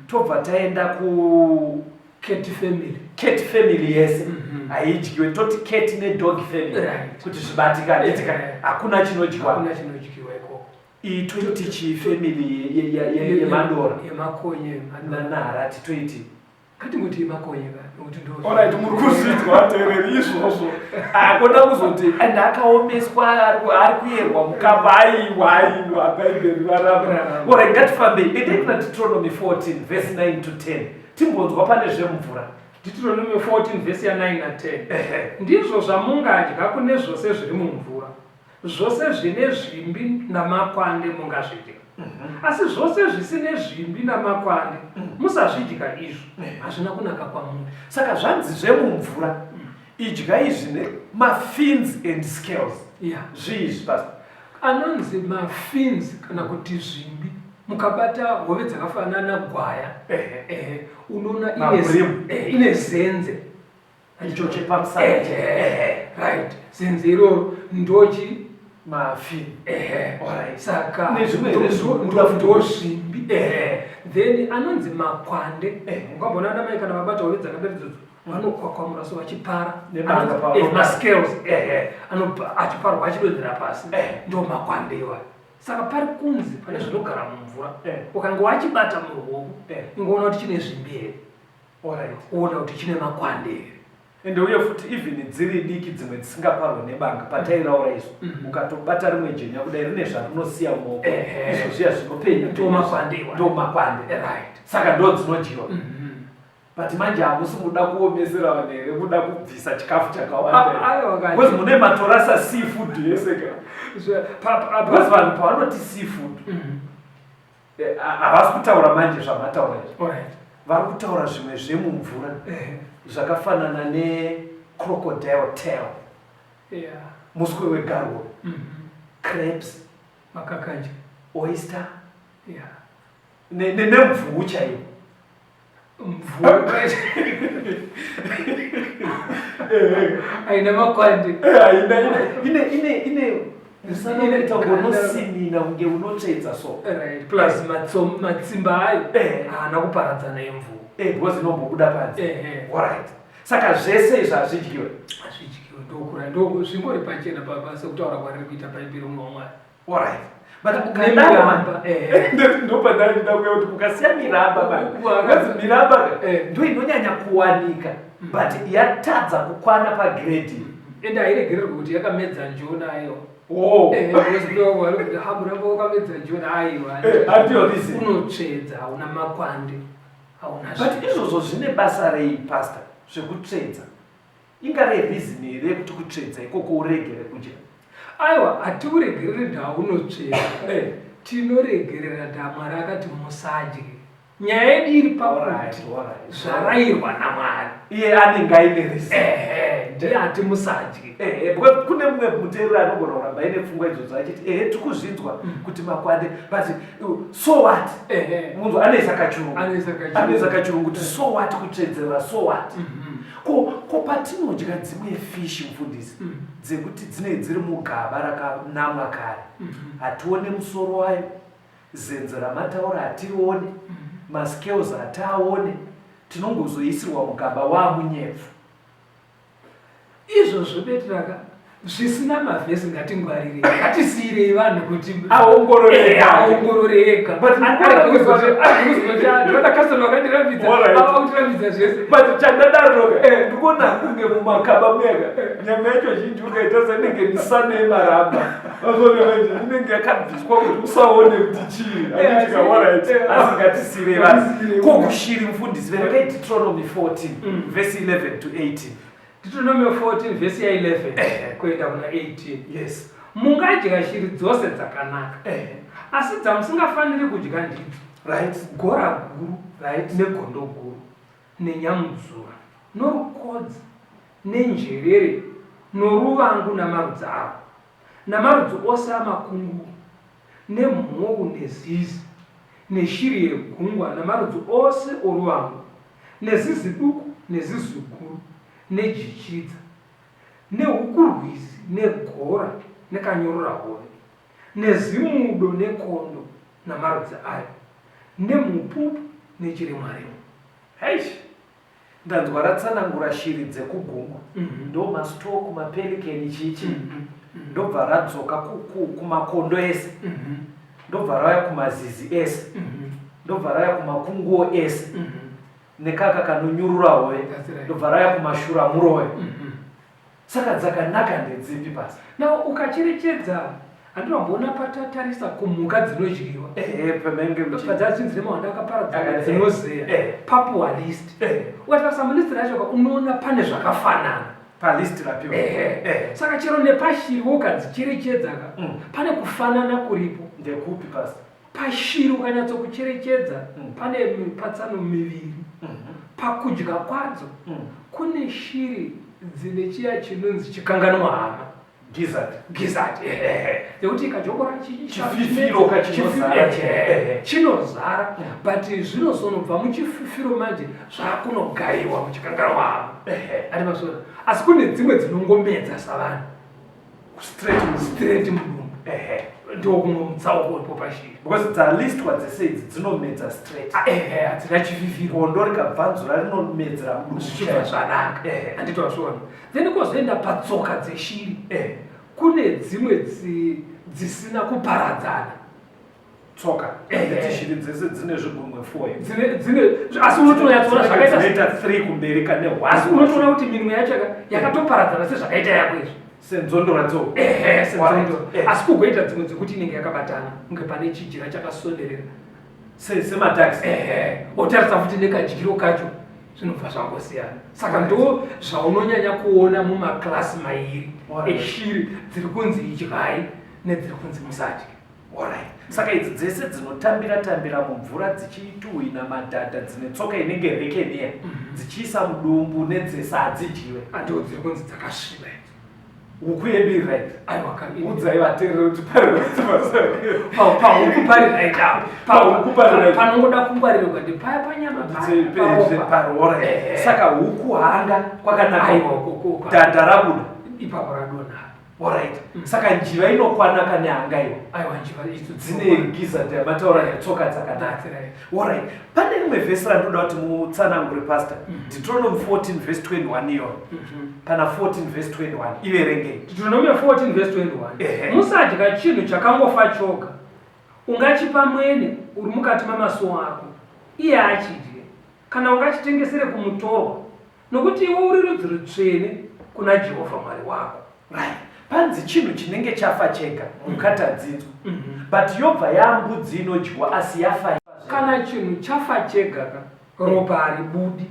tobva taenda ku cat family yese haidyiwe toti cat nedog family kuti zvibatika hakuna chinodyiwa ikoko. iyi toiti chifamily yemadora yemakonye nanhara titoiti katingoti makonye alright muri kuzvidzwa ateereri izvozvo akoda kuzoti ndakaomeswa ari kuyerwa mukamba aiwa bhaibheri rarama. Alright, ngatifambei endei kuna Deuteronomy 14 verse 9 to 10 timbonzwa pane zvemvura. Deuteronomy 14 verse ya 9 na 10 ndizvo zvamungadya kune zvose zviri mumvura, zvose zvine zvimbi namakwande mungazvidya, asi zvose zvisine zvimbi namakwande musazvidya izvo, hazvina kunaka kwamuri. Saka zvanzi zvemumvura idyai zvine mafins and scales. Zviizvi pastor anonzi mafins kana kuti zvimbi. Mukabata hove dzakafanana gwaya unoona ine zenze icho chepamusana right, zenze iroro ndochi mafin saka ndozvimbi. Then anonzi makwande. Ukabona ana mai kana vabata hove dzakaberedzodzo vanokwakwamura so vachipara mascales achiparwa achidonhera pasi ndo makwande iwayo. Saka pari kunzi pane zvinogara mumvura ukanga wachibata muruoko ingoona kuti chine zvimbi here, uona kuti chine makwande here. Ende uye futi even dziri diki dzimwe dzisingaparwe nebanga patairaura izvo ukatobata rimwe jenya kudai rine zvarinosiya muoko izvo zviya zvinopenya ndo makwande. Saka ndo dzinodyiwa. But manje hamusi muda kuomesera vanhu here, muda kubvisa chikafu chakawanda because mune matorasa seafood yese because vanhu pavanoti seafood havasi kutaura manje zvamataura izvo, vari kutaura zvimwe zvemumvura zvakafanana necrocodile tail, muswe wegarwo, crabs, makakanje, oyster nemvuu chaiyo. aina makwande ine usanoita unosimina unge unotsvedza so plus matsimba ayo haana kuparadzana emvuu because inombobuda panze. Alright, saka zvese izvi hazvidyiwe ndokura ndo zvingori pachena pabasa kutaura kwariri kuita bhaibheri unomwari. Alright, but ndopandaida kuya kuti mukasiya miramba miramba ndo inonyanya kuwanika but yatadza kukwana pagrade ende hairegererwi kuti yakamedza njona ayo. Hamuramba wakamedza njona aiwa unotsvedza hauna makwande hauna. But izvozvo zvine basa rei pastor zvekutsvedza? Ingare reason here kuti kutsvedza ikoko uregere kudya? Aiwa, hatiuregereri ndaunotsveda tinoregerera ndamwari akati musadye. Nyaya yedu iri pakuti zvarayirwa naMwari iye anenge aine reason ndiye hati musadye. Kune mumwe muteereri anogona kuramba aine pfungwa idzodzo achiti tikuzvinzwa kuti makwande but so what? Munhu anoisa kachirungu kuti so what kutsvedzera so what? Ko patinodya dzimwe fish mufundisi dzekuti dzine dziri mugaba rakanamwa kare hatione musoro wayo, zenze ramataura hatione, mascales hataone, tinongozoisirwa mugaba wamunyevu. Izvozvo Betera zvisina mavhesi ngatingwarirei, ngatisiyirei vanhu kuti aongorore ega. Ndivana kasitoma vakandirambidza avakutirambidza zvese but chandadaroka ndikuona kunge mumakaba muyaka nyama yacho zhinji ukaita seinenge misana yemaramba azoneanje inenge yakabviswa kuti usaone kuti chii asi ngatisiyirei vanhu. Kokushiri mufundisi verekai Deuteronomy 14 verse 11 to 18. Deuteronomy 14 verse ya 11 kuenda kuna 18. Yes. Mungadya shiri dzose dzakanaka asi dzamusingafaniri kudya ndidzo, right, gora guru, right, negondo guru nenyamudzura. norukodzi nenjerere noruvangu namarudzi avo namarudzi ose amakunguru nemhou nezizi neshiri yegungwa namarudzi ose oruvangu nezizi duku nezizi guru nejichidza neukurwizi negora nekanyorora hove nezimudo nekondo namarudzi ayo nemupupu nechirimwarimo. Heish, ndanzwa ratsanangura shiri dzekugungwa ndo masitoku mapelikeni chichi ndobva radzoka kumakondo ese ndobva rauya kumazizi ese ndobva rauya kumakunguo ese nekaka kanonyurura hove ndobva rauya kumashura murove. Saka dzakanaka ndedzipi pasi? Na ukacherechedza andinombona patatarisa kumhuka dzinodyiwa padzatsinzire mawanda akaparadzana dzinozeya papua list ukatarisa mulist racho unoona pane zvakafanana palist rapiwa. Saka chero nepashiri ukadzicherechedza pane kufanana kuripo. Ndekupi pasi? Pashiri ukanyatsokucherechedza pane mipatsano miviri. Pakudya kwadzo kune shiri dzine chiya chinonzi chikanganwa hama gizard yekuti ikajokora chififiro chinozara but zvinozonobva muchififiro manje zvakunogaiwa muchikanganwa hama ati masora. Asi kune dzimwe dzinongomedza savanhu straight mudumbu ndokumwe mutsauko uripo pashiri because dzalistwa dzese idzi dzinomedza straight hadzina chififiro. gondo rikabvanzura rinomedzera mudumbu zvichibva zvanaka handiti wasvona. Then kozoenda patsoka dzeshiri kune dzimwe dzisina kuparadzana tsoka dzeshiri dzese dzine zvigumwe 4 asi unotonyatsona zvakaita 3 kumberi kane 1 asi unotoona kuti minwe yacho yakatoparadzana sezvakaita yakwezvo senzondora dzo senzondora asi kugoita dzimwe dzekuti inenge yakabatana kunge pane chijira chakasonderera semataxi otarisa futi nekadyiro kacho zvinobva zvangosiyana. Saka ndo zvaunonyanya kuona mumaklasi mairi eshiri dziri kunzi idyai nedziri kunzi musadyi. Saka idzi dzese dzinotambira mumvura dzichituhwina madhadha dzine tsoka inenge rekeniya dzichiisa mudumbu nedzese hadzidyiwe ando dziri kunzi dzakasviba huku yedu iright. Udzai vateereri kuti panongoda kungwarirwa ndi paya panyama parora. Saka huku hanga kwakanaka dhadha rabuda ipapo radonha. Saka njiva inokwana kane hanga iwo dzine gizard yamataura netsoka dzakanaka. Pane rimwe vhesi randoda kuti mutsanangure pastor Deuteronomy 14 verse 21 iyo pana 14 verse 21 iverengei. Deuteronomy 14 verse 21 musadya chinhu chakangofa choga ungachipa mwene uri mukati mamasuo ako iye achidye kana ungachitengesere kumutorwa nokuti iwe uri rudzi rutsvene kuna Jehovha Mwari wako. Panzi chinhu chinenge chafa chega mukatadzidzo but yobva yambudzi inodyiwa asi yafa. Kana chinhu chafa chega ropa haribudi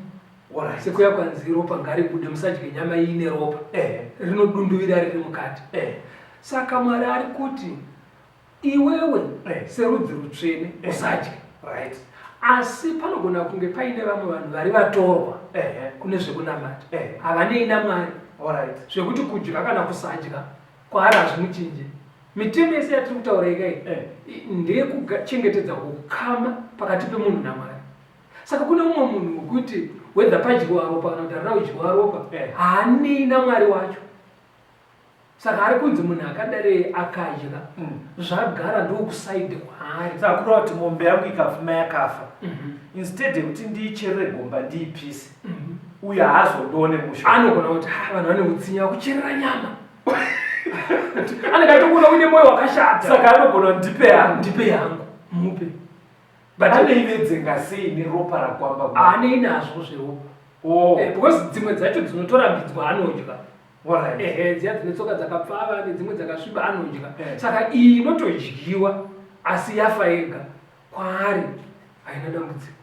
sekuya kwanzi ropa ngaribude musadye nyama iine ropa rinodunduvira riri mukati. Saka Mwari ari kuti iwewe serudzi rutsvene usadye. Asi panogona kunge paine vamwe vanhu vari vatorwa kune zvekunamata havanei naMwari zvekuti kudya kana kusadya kwaari hazvimuchinje. Mitemo yese yatiri kutaura ikai ndeyekuchengetedza ukama pakati pemunhu naMwari. Saka kune mumwe munhu wekuti wedha padyiwa ropa kana kuti harina kudyiwa ropa haanei naMwari wacho. Saka ari kunzi munhu akadarei akadya zvagara ndokusaidhi kwaari. Saka kureva kuti mombe yangu ikafuma yakafa instead yekuti ndiicherere gomba ndiipise uye haazondone musha anogona kuti vanhu vane utsinya kucherera nyama anenge aitokuona uine mwoyo wakashata. Saka anogona kuti ndipe yangu mupe but aneivedzenga sei neropa rakwamba aanei nazvo zveropa because dzimwe dzacho dzinotorambidzwa anodya dziya dzine tsoka dzakapfava nedzimwe dzakasviba anodya. Saka iyi inotodyiwa asi yafa yega kwaari haina dambudziko.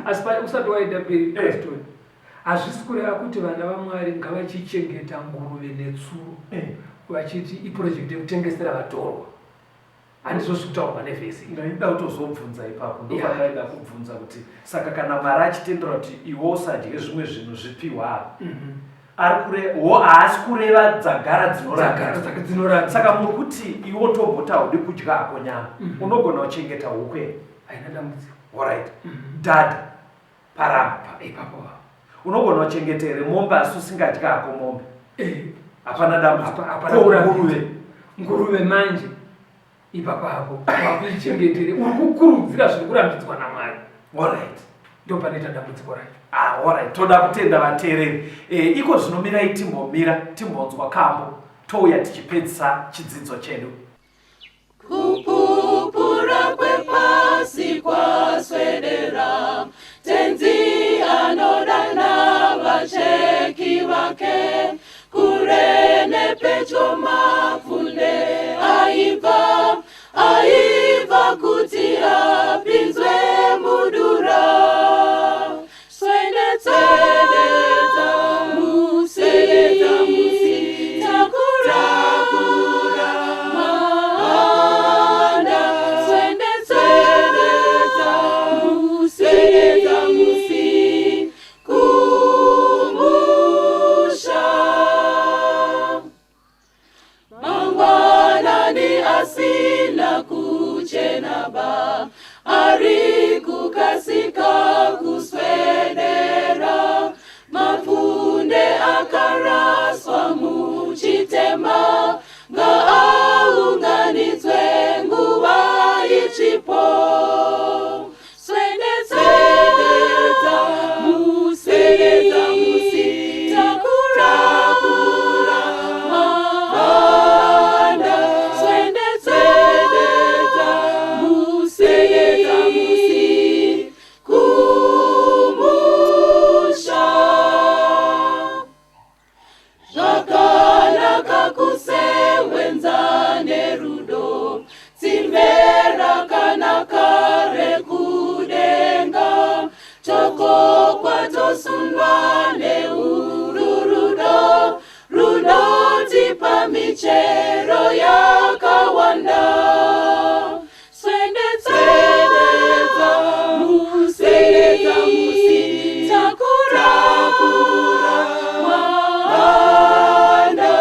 Asi usati waenda mberi pastori hazvisi kureva kuti vana vaMwari ngavachichengeta nguruve netsuro vachiti iprojekti yekutengesera vatorwa handizosi kutaurwa nevhesi ndaida kutozobvunza ipapo ndopandaida kubvunza kuti saka kana Mwari achitendera kuti iwe usadye zvimwe zvinhu zvipiwa haasi kureva dzagara dzinorambidza. Saka muri kuti iwe tobhota haudi kudya hako nyama, unogona kuchengeta huku here, haina dambudziko. alright, dada paramba ipapo unogona kuchengeta here mombe asi usingadya hako mombe, hapana dambudziko. Nguruve manje ipapo hapo wakuichengetere uri kukurudzira zviri kurambidzwa naMwari, alright, ndo panoita dambudziko racho. Alright, toda kutenda vateereri. Iko zvinomirai timbonzwa kambo touya tichipedzisa chidzidzo chedu. Kupupura kwepasi kwaswedera, tenzi anodana vacheki vake, kure nepedyo mapfunde aiva kuti apinzwe mudura. Ari kukasika kuswedera, mapfunde akaraswa muchitema, ngaaunganidzwe nguva ichipo. Swededza musi takura mavanda, swededza musi kumusha. Zvakanaka kusewenza nerudo, tsimbe rakanaka rekudenga, tokokwa tosundwa neururudo, runotipa michero yakawanda. Swededza musi takura mavanda,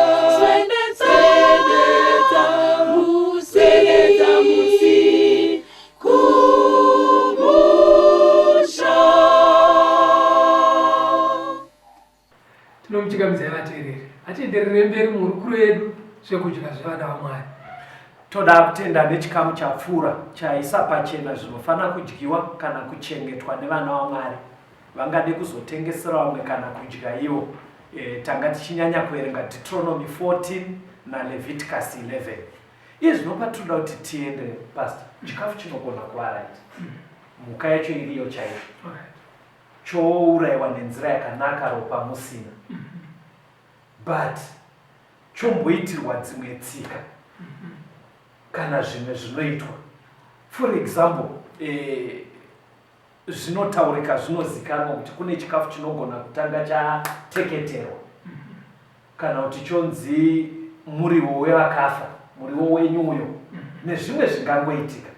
swededza musi kumusha. Tinomuchingamidzai vateereri, atienderere mberi murukuru yedu zvekudya zvevana vaMwari. Toda kutenda nechikamu chapfuura chaisa pachena zvinofana kudyiwa kana kuchengetwa nevana vaMwari, vangade kuzotengesera vamwe kana kudya ivo. Tanga tichinyanya kuerenga Deuteronomy 14 naLeviticus 11. Izvi zvinopa toda kuti tiende pastor, chikafu chinogona kuva right, mhuka yacho iriyo chaiyo, chourayiwa nenzira yakanaka ropa musina, but chomboitirwa dzimwe tsika kana zvimwe zvinoitwa. For example, zvinotaurika zvinozikanwa kuti kune chikafu chinogona kutanga chateketerwa, kana kuti chonzi muriwo wevakafa, muriwo wenyu uyo, nezvimwe zvingangoitika.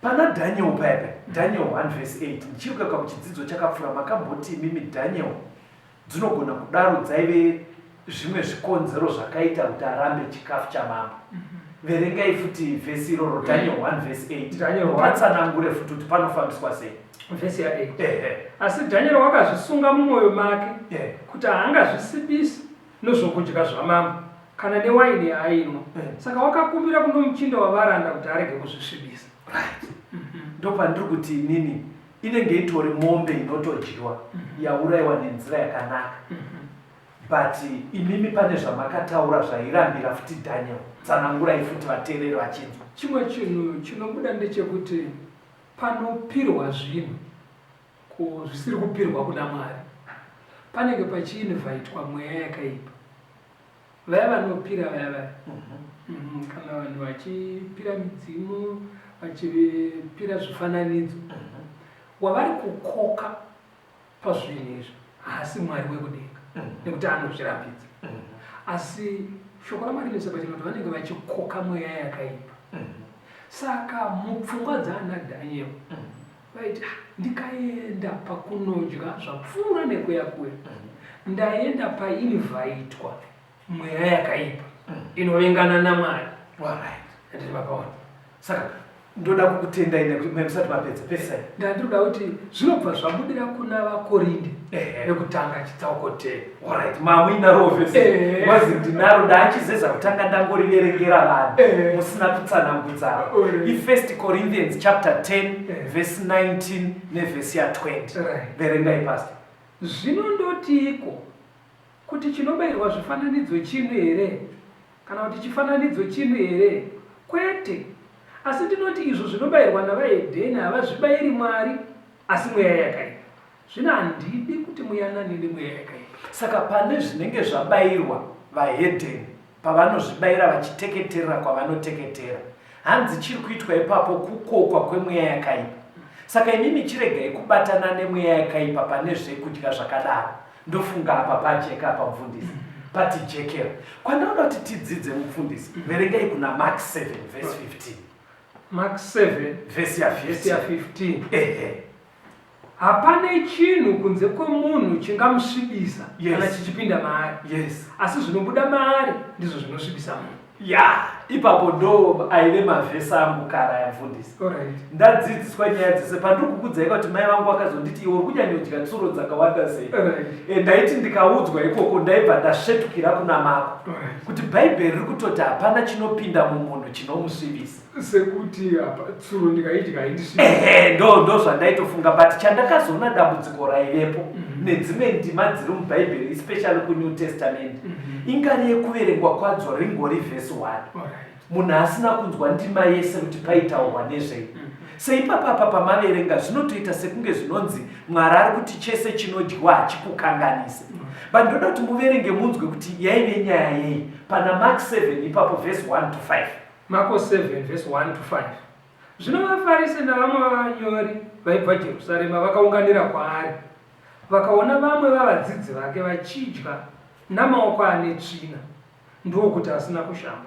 Pana Daniel paipa, Daniel 1:8, ndichiruka kuchidzidzo chakapfuura makamboti imimi Daniel dzinogona kudaro dzaive zvimwe zvikonzero zvakaita kuti arambe chikafu chamambo. Verengai futi vhesi iroro, Daniel 1:8. Patsanangure futi kuti panofambiswa sei. Vhesi ya8. Asi Daniel wakazvisunga mumwoyo make kuti haangazvisibisi nezvokudya zvamambo kana newaini yaainwa. Saka wakakumbira kuno muchinda wavaranda kuti arege kuzvisvibisa. Right. Ndopandiri kuti inini inenge itori mombe inotodyiwa yaurayiwa nenzira yakanaka. But imimi pane zvamakataura zvairambira futi Daniel. Tsanangurai futi vateereri vachinzwa. Chimwe chinhu chinobuda ndechekuti panopirwa zvinhu zvisiri kupirwa kuna Mwari, panenge pachiinvhaitwa mweya yakaipa. Vaya vanopira vaya kana vanhu vachipira midzimu, vachipira zvifananidzo, wavari kukoka pazvinhu izvi haasi Mwari wekudenga, nekuti anozvirambidza. Asi shoko raMwari rinotaura kuti vanenge vachikoka mweya yakaipa. Saka mupfungwa dzaana Daniel vaiti ndikaenda pakunodya zvapfuura nekuyakuya ndaenda painivhaitwa mweya yakaipa inovengana naMwari. Ndiri vakaona. Saka ndoda kukutenda ine musati mapedza pesa. Ndandiroda kuti zvinobva zvabudira kuna vaKorinde nekutanga chitsauko 10. Alright, mamwina rovese. Wazi ndinaro ndachizeza kutanga ndangoriverengera vanhu. Musina kutsanangudza. I1 Corinthians chapter 10 verse 19 neverse ya 20. Verengai pastor. Zvinondotiko kuti chinobayirwa zvifananidzo chino here kana kuti chifananidzo chino here? Kwete. Asi ndinoti izvo zvinobayirwa navahedheni havazvibayiri Mwari asi mweya yakaipa. Zvino handidi kuti muyanane nemweya yakaipa. Saka pane zvinenge zvabayirwa vahedheni pavanozvibayira vachiteketerera kwavanoteketera, hanzi chiri kuitwa ipapo kukokwa kwemweya yakaipa. Saka imimi chiregai kubatana nemweya yakaipa pane zvekudya zvakadaro. Ndofunga apa pajeka apa mufundisi. Pati jekera. Kwandinoda kuti tidzidze mufundisi. Verengai kuna Mark 7 verse 15. Mark 7 verse ya 15. Hapana chinhu kunze kwomunhu chingamusvibisa kana chichipinda maari. Asi zvinobuda maari ndizvo zvinosvibisa munhu. Ipapo ndo aine mavhesi angu kara yamufundisi. Ndadzidziswa nyaya dzese pandiri kukudzai kuti mai vangu vakazonditi iwe uri kunyanyodya tsuro dzakawanda sei. Ndaiti ndikaudzwa ikoko ndaibva ndasvetukira kuna mako kuti bhaibheri riri kutoti hapana chinopinda mumunhu chinomusvibisa. Sekuti apa tsuro ndikaidya haindisvibisi. Ndo zvandaitofunga, but chandakazoona dambudziko raivepo nedzimwe ndima dziri mubhaibheri especially kuNew Testament ingari yekuverengwa kwadzo ringori verse 1. Munhu asina kunzwa ndima yese kuti paitaurwa nezvei. Seipapapa pamaverenga zvinotoita sekunge zvinonzi Mwari ari kuti chese chinodyiwa hachikukanganise. But ndoda kuti muverenge munzwe kuti yaive nyaya yei pana Mark 7 ipapo verse 1 to 5. Mark 7 verse 1 to 5. Zvino vaFarisi navamwe vavanyori vaibva Jerusarema vakaunganira kwaari. Vakaona vamwe vavadzidzi vake vachidya namaoko ane tsvina, ndokuti asina kushamba.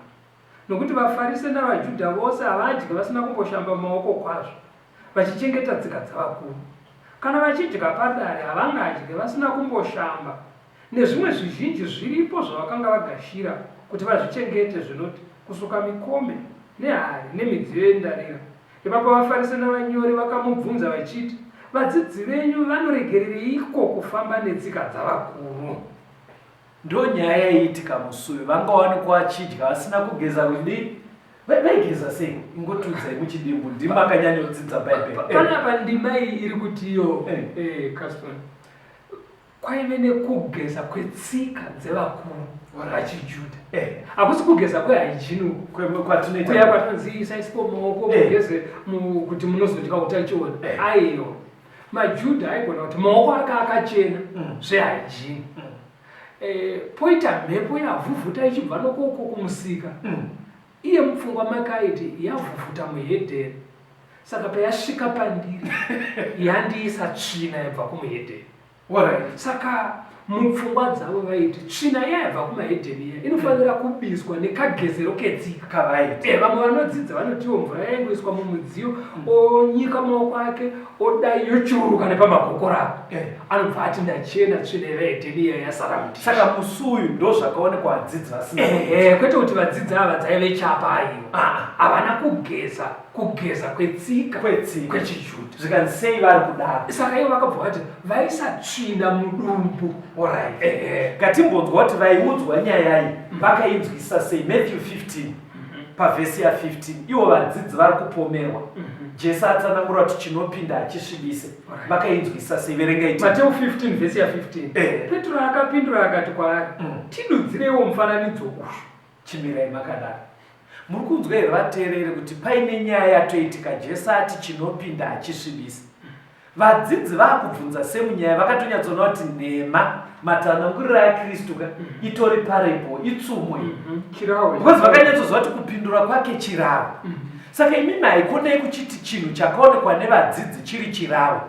Nokuti vaFarisi navaJudha vose havadyi vasina kumboshamba maoko kwazvo, vachichengeta tsika dzavakuru. Kana vachidya padare havangadyi vasina kumboshamba. Nezvimwe zvizhinji zviripo zvavakanga vagashira kuti vazvichengete, zvinoti kusuka mikombe nehari nemidziyo yendarira. Ipapo vaFarisi navanyori vakamubvunza vachiti, vadzidzi venyu vanoregereiko kufamba netsika dzavakuru? Ndo nyaya yaiitika musuyo. Vangawanikwa vachidya vasina kugeza kudii. Vaigeza sei? Ingotudzai muchidimbu. Ndima akanyanyodzidza bhaibheri. Panapa ndima iyi iri kuti iyo Caston kwaive nekugeza kwetsika dzevakuru vachiJudha. Hakusi kugeza kwehygiene kwatinoita kuya kwatinonzi isaiswa maoko mugeze kuti munozodya utachiona. Aiyo maJudha aigona kuti maoko ake akachena zvehygiene. Poita mhepo yavhuvhuta ichibva nokoko kumusika. Iye mupfungwa make aiti yavhuvhuta muhedheni. Saka payasvika pandiri yandiisa tsvina yabva kumuhedheni. Saka mupfungwa dzavo vaiti tsvina yaibva kumahedheni iya inofanira kubiswa nekagezero ketsika. Vamwe vanodzidza vanotiwo mvura yaingoiswa mumudziyo onyika maoko ake odai yochururuka nepamagokora anobva ati ndachena, tsvina yevahedheni iya yasara muti. Saka musuyu ndo zvakaonekwa vadzidzi vasina. Kwete kuti vadzidzi ava dzaive chapa ivo. Havana kugeza kwetsika kwechiJudha. Zvikanzi sei vari kudaro? Saka ivo vakabva vati vaisa tsvina mudumbu. Ngatimbonzwa kuti vaiudzwa nyaya iyi vakainzwisa sei. Matthew 15 pavhesi ya 15 ivo vadzidzi vari kupomerwa. Jesu atsanangura kuti chinopinda hachisvibise. Vakainzwisa sei? Verengai Matthew 15 vhesi ya 15. Petro akapindura akati kwaari, tidudzireiwo mufananidzo uyu. Chimirai makadaro. Muri kunzwa here vateereri kuti paine nyaya yatoitika Jesu ati chinopinda hachisvibise. Vadzidzi vakubvunza semunyaya vakatonyatsoona kuti nhema matananguriro aKristu itori parepo itsumwe. Because vakanyatsozva kuti kupindura kwake chiravo. Saka imimi haikonei kuchiti chinhu chakaonekwa nevadzidzi chiri chiravo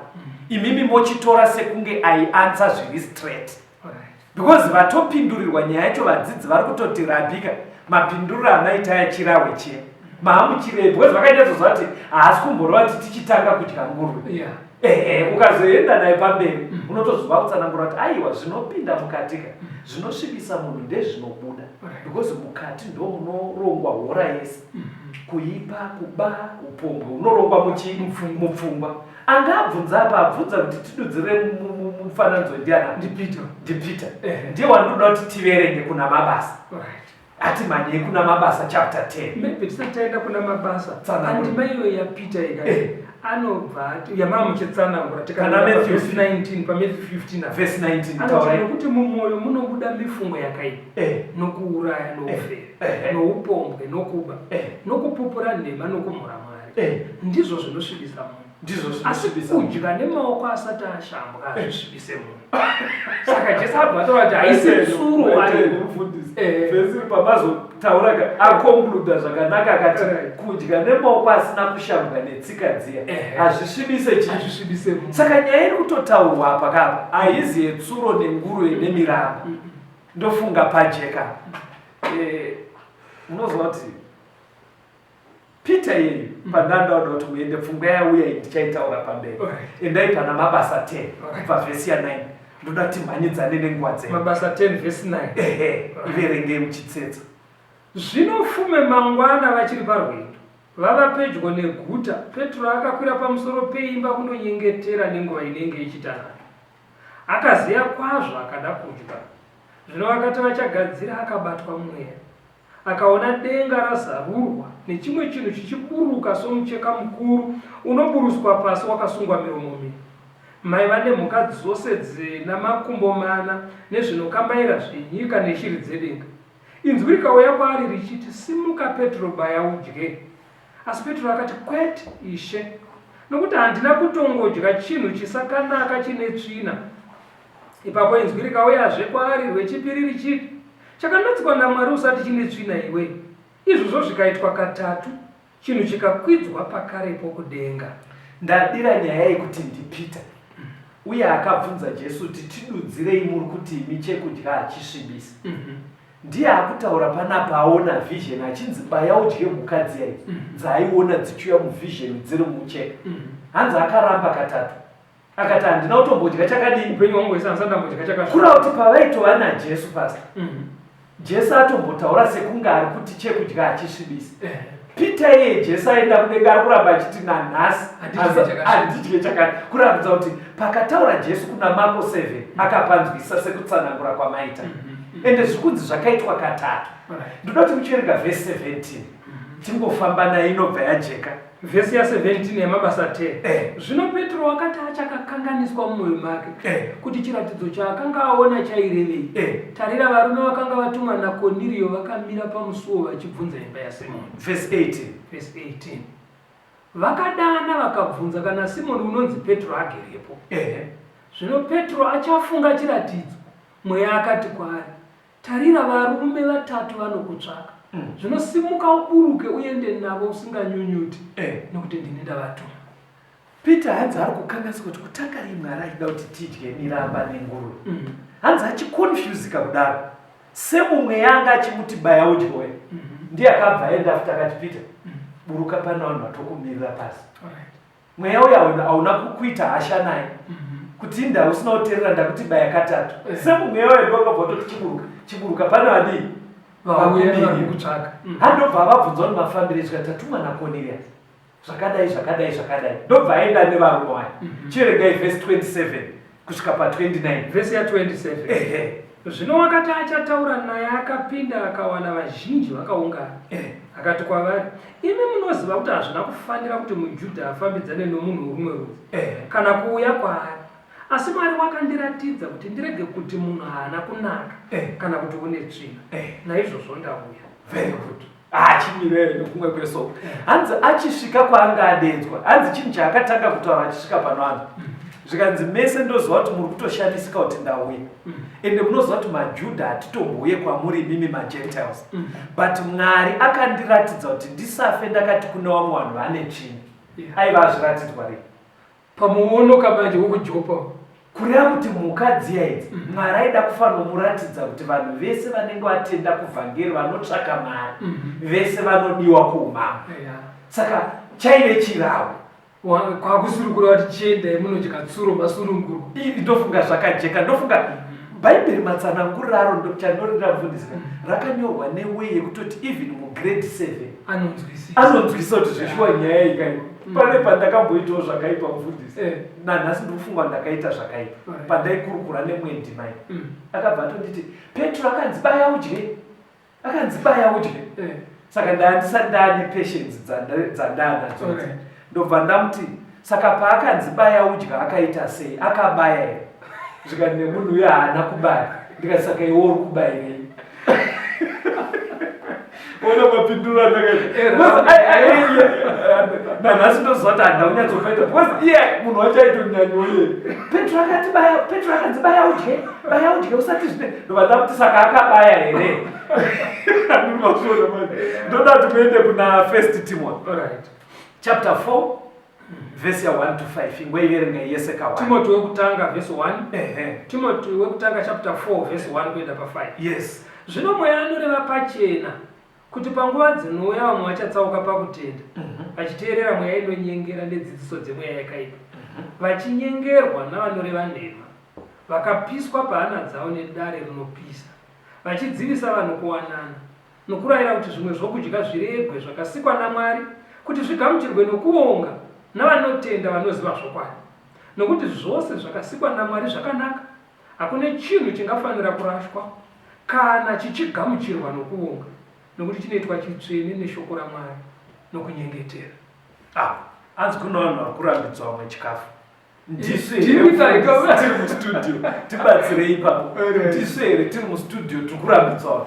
imimi mochitora sekunge aiansa zviri straight. because vatopindurirwa nyaya yacho vadzidzi vari kutotirapika mapinduriro anaita yachirawe chiya maamuchirei because vakaita zvozvati haasi kumborova kuti tichitanga kudya nguruve ukazoenda naye pamberi unotoziva kutsanangura kuti aiwa zvinopinda mukatika zvinosvibisa munhu ndezvinobuda because mukati ndo unorongwa hora yese kuipa kuba upombwe unorongwa mupfungwa angabvunza apa abvunza kuti tidudzire mufananidzo ndiana ndipita ndiye wandoda kuti tiverenge kuna mabasa ati manyei kuna mabasa chapter 10 maybe tisataenda kuna mabasa andima iyo yapita anobva yamamuchitsanangura tikana verse 19 paMatthew 15 verse 19 nokuti mumwoyo munobuda mifungo yakaipa nokuuraya noufere noupombwe nokuba nokupupura nhema nokumhura Mwari ndizvo zvinosvibisa munhu asi kudya nemaoko asati ashambwa hazvisvibise munhu saka Jesu abvatora kuti haisi tsuro vhesi pamazotaura akonkluda zvakanaka akati kudya nemaoko asina kushambwa netsika dziya hazvisvibise munhu saka nyaya iri kutotaurwa apa kapa haizi yetsuro nenguruve nemiramba ndofunga pajeka unozwa kuti Peter yeyu pandandauda kuti muende pfungwa yauya ndichaitaura pamberi endai pana mabasa 10 kubva vhesi ya 9 ndoda timhanyidzane nenguva dzenyu mabasa 10 vhesi 9 iverengei muchitsetsa zvino fume mangwana vachiri parwendo vava pedyo neguta Petro akakwira pamusoro peimba kundonyengetera nenguva inenge ichitanhatu akaziya kwazvo akada kudya zvino vakati vachagadzira akabatwa mweya akaona denga razarurwa nechimwe chinhu chichiburuka somucheka mukuru unoburuswa pasi wakasungwa miromo miviri mai vane mhuka dzose namakumbo mana nezvinokambaira zvenyika neshiri dzedenga inzwi rikauya kwaari richiti simuka Petro baya udye asi Petro akati kwete Ishe nokuti handina kutongodya chinhu chisakanaka chine tsvina ipapo inzwi rikauyazve kwaari rwechipiri richiti chakanatswa naMwari usati chine tsvina iwe izvozvo zvikaitwa katatu chinhu chikakwidzwa pakarepo kudenga ndadira nyaya yekuti ndipita uye akabvunza Jesu kuti tidudzirei muri kuti imi chekudya hachisvibisi ndiye akutaura panapa aona vision achinzi baya udye mhuka dziya dzaaiona dzichiuya muvhizheni dziri mucheka hanzi akaramba katatu akati handina kutombodya chakadini upenyu hwangu hwese handisandambodya chakadini kura kuti pavaitova naJesu pasi Jesu atombotaura sekunge ari kuti chekudya hachisvibisi Peter yeye Jesu aenda kudenga ari kuramba achiti nanhasi handidye chakati kuratidza kuti pakataura Jesu kuna Marko 7 akapanzwisa sekutsanangura kwamaita ende zvikunzi zvakaitwa katatu ndoda kuti muchiverenga vhesi 17 tingofamba nayo inobva yajeka vhesi ya 17 yamabasa 10 zvino Petro wakati achakakanganiswa mumwoyo make kuti chiratidzo chaakanga aona chairevei tarira varume vakanga vatumwa naKoniriyo vakamira pamusuo vachibvunza imba yaSimoni vhesi 18 vakadana vakabvunza kana Simoni unonzi Petro agerepo zvino Petro achafunga chiratidzo mweya akati kwaari tarira varume vatatu vanokutsvaka zvinosimuka uburuke uende navo usinganyunyuti nokuti ndini ndavatuma Peter hanzi ari kukanganiswa kuti kutanga rimwe araida kuti tidye miramba nenguruve hanzi achikonfyuzika kudaro semumwe yanga achimuti baya udyowe ndiye akabva aenda futi akati Peter buruka pana vanhu vatokumirira pasi mweya uya hauna kukuita hasha naye kuti inda usina kuteerera ndakuti baya katatu semumwe uya ndokabvototi chiburuka pana vadii kutsvaka handobva vabvunzwa nemafambiro zvikatatuma naKoniriyo zvakadai ndobva aenda nevarume vaya chiverengai vhesi 27 kusvika pa29 vhesi ya 27 zvino wakati achataura naye akapinda akawana vazhinji vakaungana akati kwavari imi munoziva kuti hazvina kufanira kuti muJudha afambidzane nomunhu worumwe rudzi kana kuuya kwaari asi Mwari wakandiratidza kuti ndirege kuti munhu haana kunaka kana kuti une tsvina naizvozvo ndauya very good achimirere nokumwe kwesoko hanzi achisvika kwaanga adedzwa hanzi chinhu chaakatanga kutaura achisvika pano vanhu zvikanzi mese ndoziva kuti muri kutoshandisika kuti ndauya ende munoziva kuti maJudha hatitombouye kwamuri imimi maGentiles but Mwari akandiratidza kuti ndisafe ndakati kuna vamwe vanhu vane tsvina aiva azviratidzwa rei pamuono kabanje wokuJopa kureva kuti mukadzi yaidzi Mwari aida kufanomuratidza kuti vanhu vese vanenge vatenda kuvhangeri vanotsvaka Mwari vese vanodiwa kuumambo. Saka chaive chiravo kwakusurukura kuti chiendai munodya tsuro masurunguru. Ndofunga zvakajeka, ndofunga Bhaibheri matsananguriro aro chandorida kufundisa rakanyorwa neway yekutoti even mugrade 7 anonzwisa kuti zvishuwa nyaya ikai. Pane pandakamboitawo zvakaipa mufundisi nanhasi ndikufunga ndakaita zvakaipa pandaikurukura nemwendi mai akabva atonditi Petro akanzibaya udye saka ndandisati ndani patience dzandanadzo ndobva ndamuti saka paakanzibaya udya akaita sei akabaya here zvikati nemunhu uyo haana kubaya ndikati saka iwe uri kubayirei ona mapinduro nanhasi ndoziva kuti handaunyatsofaita because iye munhu wacho aitonyanyouye Petro akanzibaya udye usati zvine ndobva ndamuti saka akabaya here andinomasona mani ndoda kuti muende kuna 1 Timothy chapter 4 verse ya 1 to 5 ingoiverenga yese kawa Timothy wekutanga verse 1 Timothy wekutanga chapter 4 verse 1 kuenda pa 5. Yes. Zvino Mweya anoreva pachena kuti panguva dzinouya vamwe vachatsauka pakutenda vachiteerera mweya inonyengera nedzidziso dzemweya yakaipa vachinyengerwa navanoreva nhema vakapiswa pahana dzavo nedare rinopisa vachidzivisa vanhu kuwanana nokurayira kuti zvimwe zvokudya zviregwe zvakasikwa naMwari kuti zvigamuchirwe nokuonga navanotenda vanoziva zvokwadi nokuti zvose zvakasikwa naMwari zvakanaka hakuna chinhu chingafanira kurashwa kana chichigamuchirwa nokuonga nokuti chinoitwa chitsvene neshoko raMwari nokunyengetera. Hanzi kuna vanhu vari kurambidzwa vamwe chikafu tiri mustudio tibatsirei ipapo ndisu here tiri mustudio tiri kurambidzwa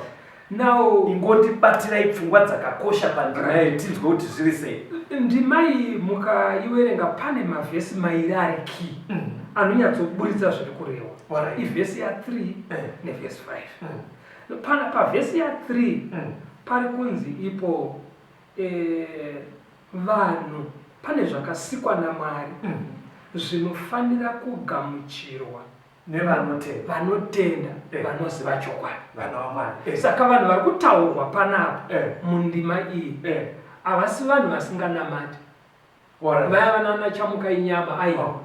now ingotibatirai pfungwa dzakakosha pandima yedu tinzwe kuti zviri sei. Ndima iyi mukaiverenga pane mavhesi mairi ari key anonyatsoburitsa zviri kurehwa ivhesi ya3 nevhesi 5. Pana pavhesi ya3 pari kunzi ipo vanhu pane zvakasikwa naMwari zvinofanira kugamuchirwa nevanotenda vanoziva chokwadi. Saka vanhu vari kutaurwa panapa mundima iyi havasi vanhu vasinganamati vaya vanana chamuka inyama aiwa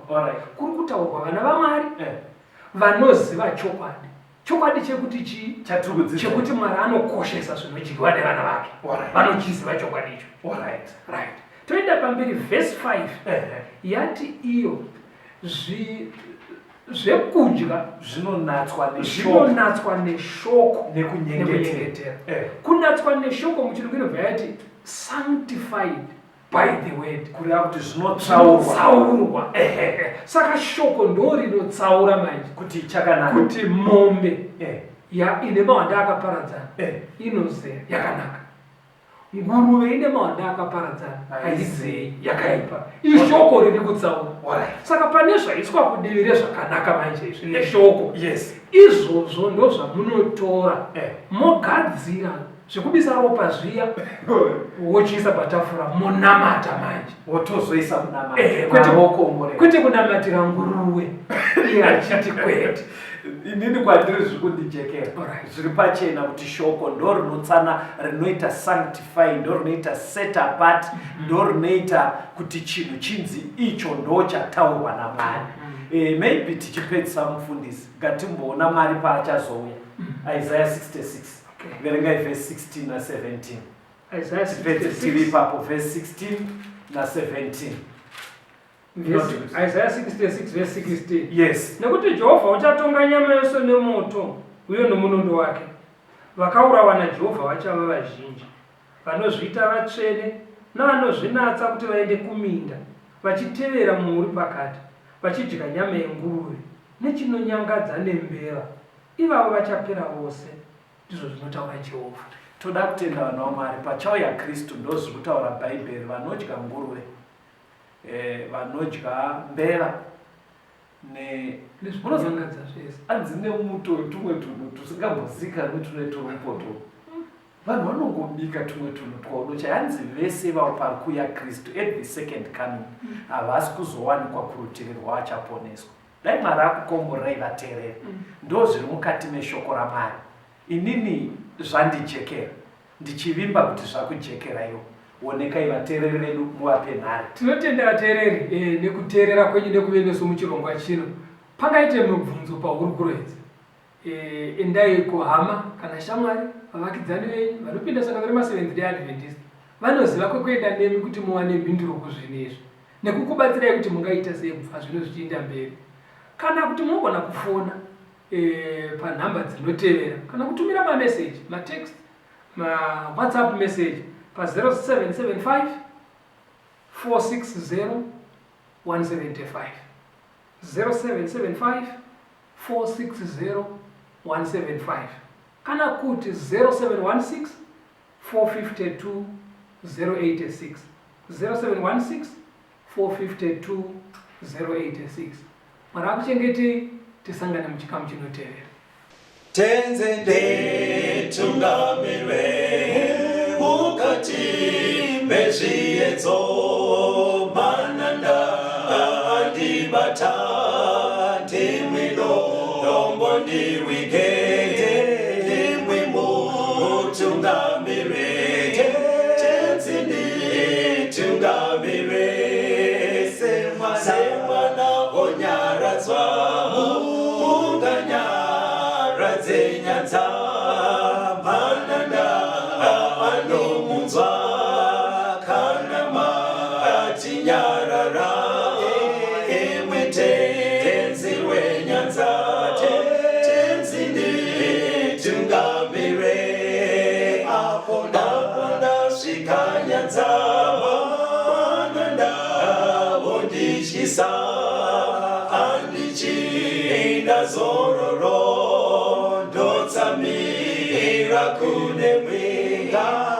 kuri kutaurwa vana vaMwari vanoziva chokwadi. Chokwadi chekuti chii? Chekuti Mwari anokoshesa zvinodyiwa nevana vake vanochiziva chokwadi icho. Toenda pamberi verse 5 yati iyo zvekudya zvinonatswa neshoko nekunyengetera. Kunatswa neshoko muchirungu inobva yati sanctified by the word, kureva kuti zvinotsaurwa. Saka shoko ndo rinotsaura manje kuti chakanaka, kuti mombe ine mawanda akaparadzana inozeya yakanaka, nguruve ine mawanda akaparadzana haizeyi yakaipa. Ishoko riri kutsaura. Saka pane zvaiswa kudivi rezvakanaka manje izvi neshoko izvozvo ndo zvamunotora mogadzira zvekubisa ropa zviya wochiisa patafura monamata manje wotozoisa munamata kwete kunamatira nguruve iyachiti kwete. Inini kwandiri zviri kundijekera zviri pachena kuti shoko ndo rinotsana rinoita sanctify, ndo rinoita set apart, ndo rinoita kuti chinhu chinzi icho ndo chataurwa naMwari. Maybe tichipedzisa mufundisi ngatimboona Mwari paachazouya. Isaiah 66 verenga verse 16 na 17. Isaiah 66 papo verse 16 na 17. Isaiah 66 verse 16. Yes. Nekuti Jehovha uchatonga nyama yose nemoto uye nomunondo wake. Vakaurawa naJehovha vachava vazhinji, vanozviita vatsvene navanozvinatsa kuti vaende kuminda, vachitevera muri pakati, vachidya nyama yenguruve nechinonyangadza nembeva. Ivavo vachapera vose, ndizvo zvinotaura Jehovha. Toda kutenda vanhu vaMwari pachauya Kristu ndo zviri kutaura Bhaibheri. Vanodya nguruve, vanodya mbeva nezvinonyangadza zvese, anzi nemuto tumwe tunhu tusingambozikanwi tune turupoto. Vanhu vanongobika tumwe tunhu twaunocha. Hanzi vese vavo pari kuuya Kristu at the second coming havasi kuzowanikwa kurutivi rwaachaponeswa. dai Mwari akukomborai vateereri ndo zviri mukati meshoko raMwari. Inini zvandijekera ndichivimba kuti zvakujekeraiwo. Onekai vateereri vedu muvape nhare. Tinotenda vateereri nekuteerera kwenyu nekuve nesu muchirongwa chino. Pangaite mubvunzo pauri kuroedza. Endai kuhama kana shamwari vavakidzani venyu vanopinda sangano rema7th Day Adventist vanoziva kwekuenda nemi kuti muwane mhinduro kuzvinezvi nekukubatsirai kuti mungaita sei kubva zvino zvichienda mberi. Kana kuti munogona kufona panhamba dzinotevera kana kutumira mameseji, matext, WhatsApp message pa 0775 460 175 0775 460 175 kana kuti 0716 452 086 0716 452 086. Mwari akuchengetei, tisangane muchikamu chinotevera. Tenzende tungamirwe mukati mezviedzo mananda andibata ndimwino dombo ndiwike ndimwimo tungamirwe tenzende tungamirwe semwana onyaradzwa munganyara nyanza mananda anomunzwa kana matinyarara emwete tenzi wenyanza tenzini tungamire apo ndasvika nyanza mananda vondishisa andichienda zororo ndotsamira kune mwenga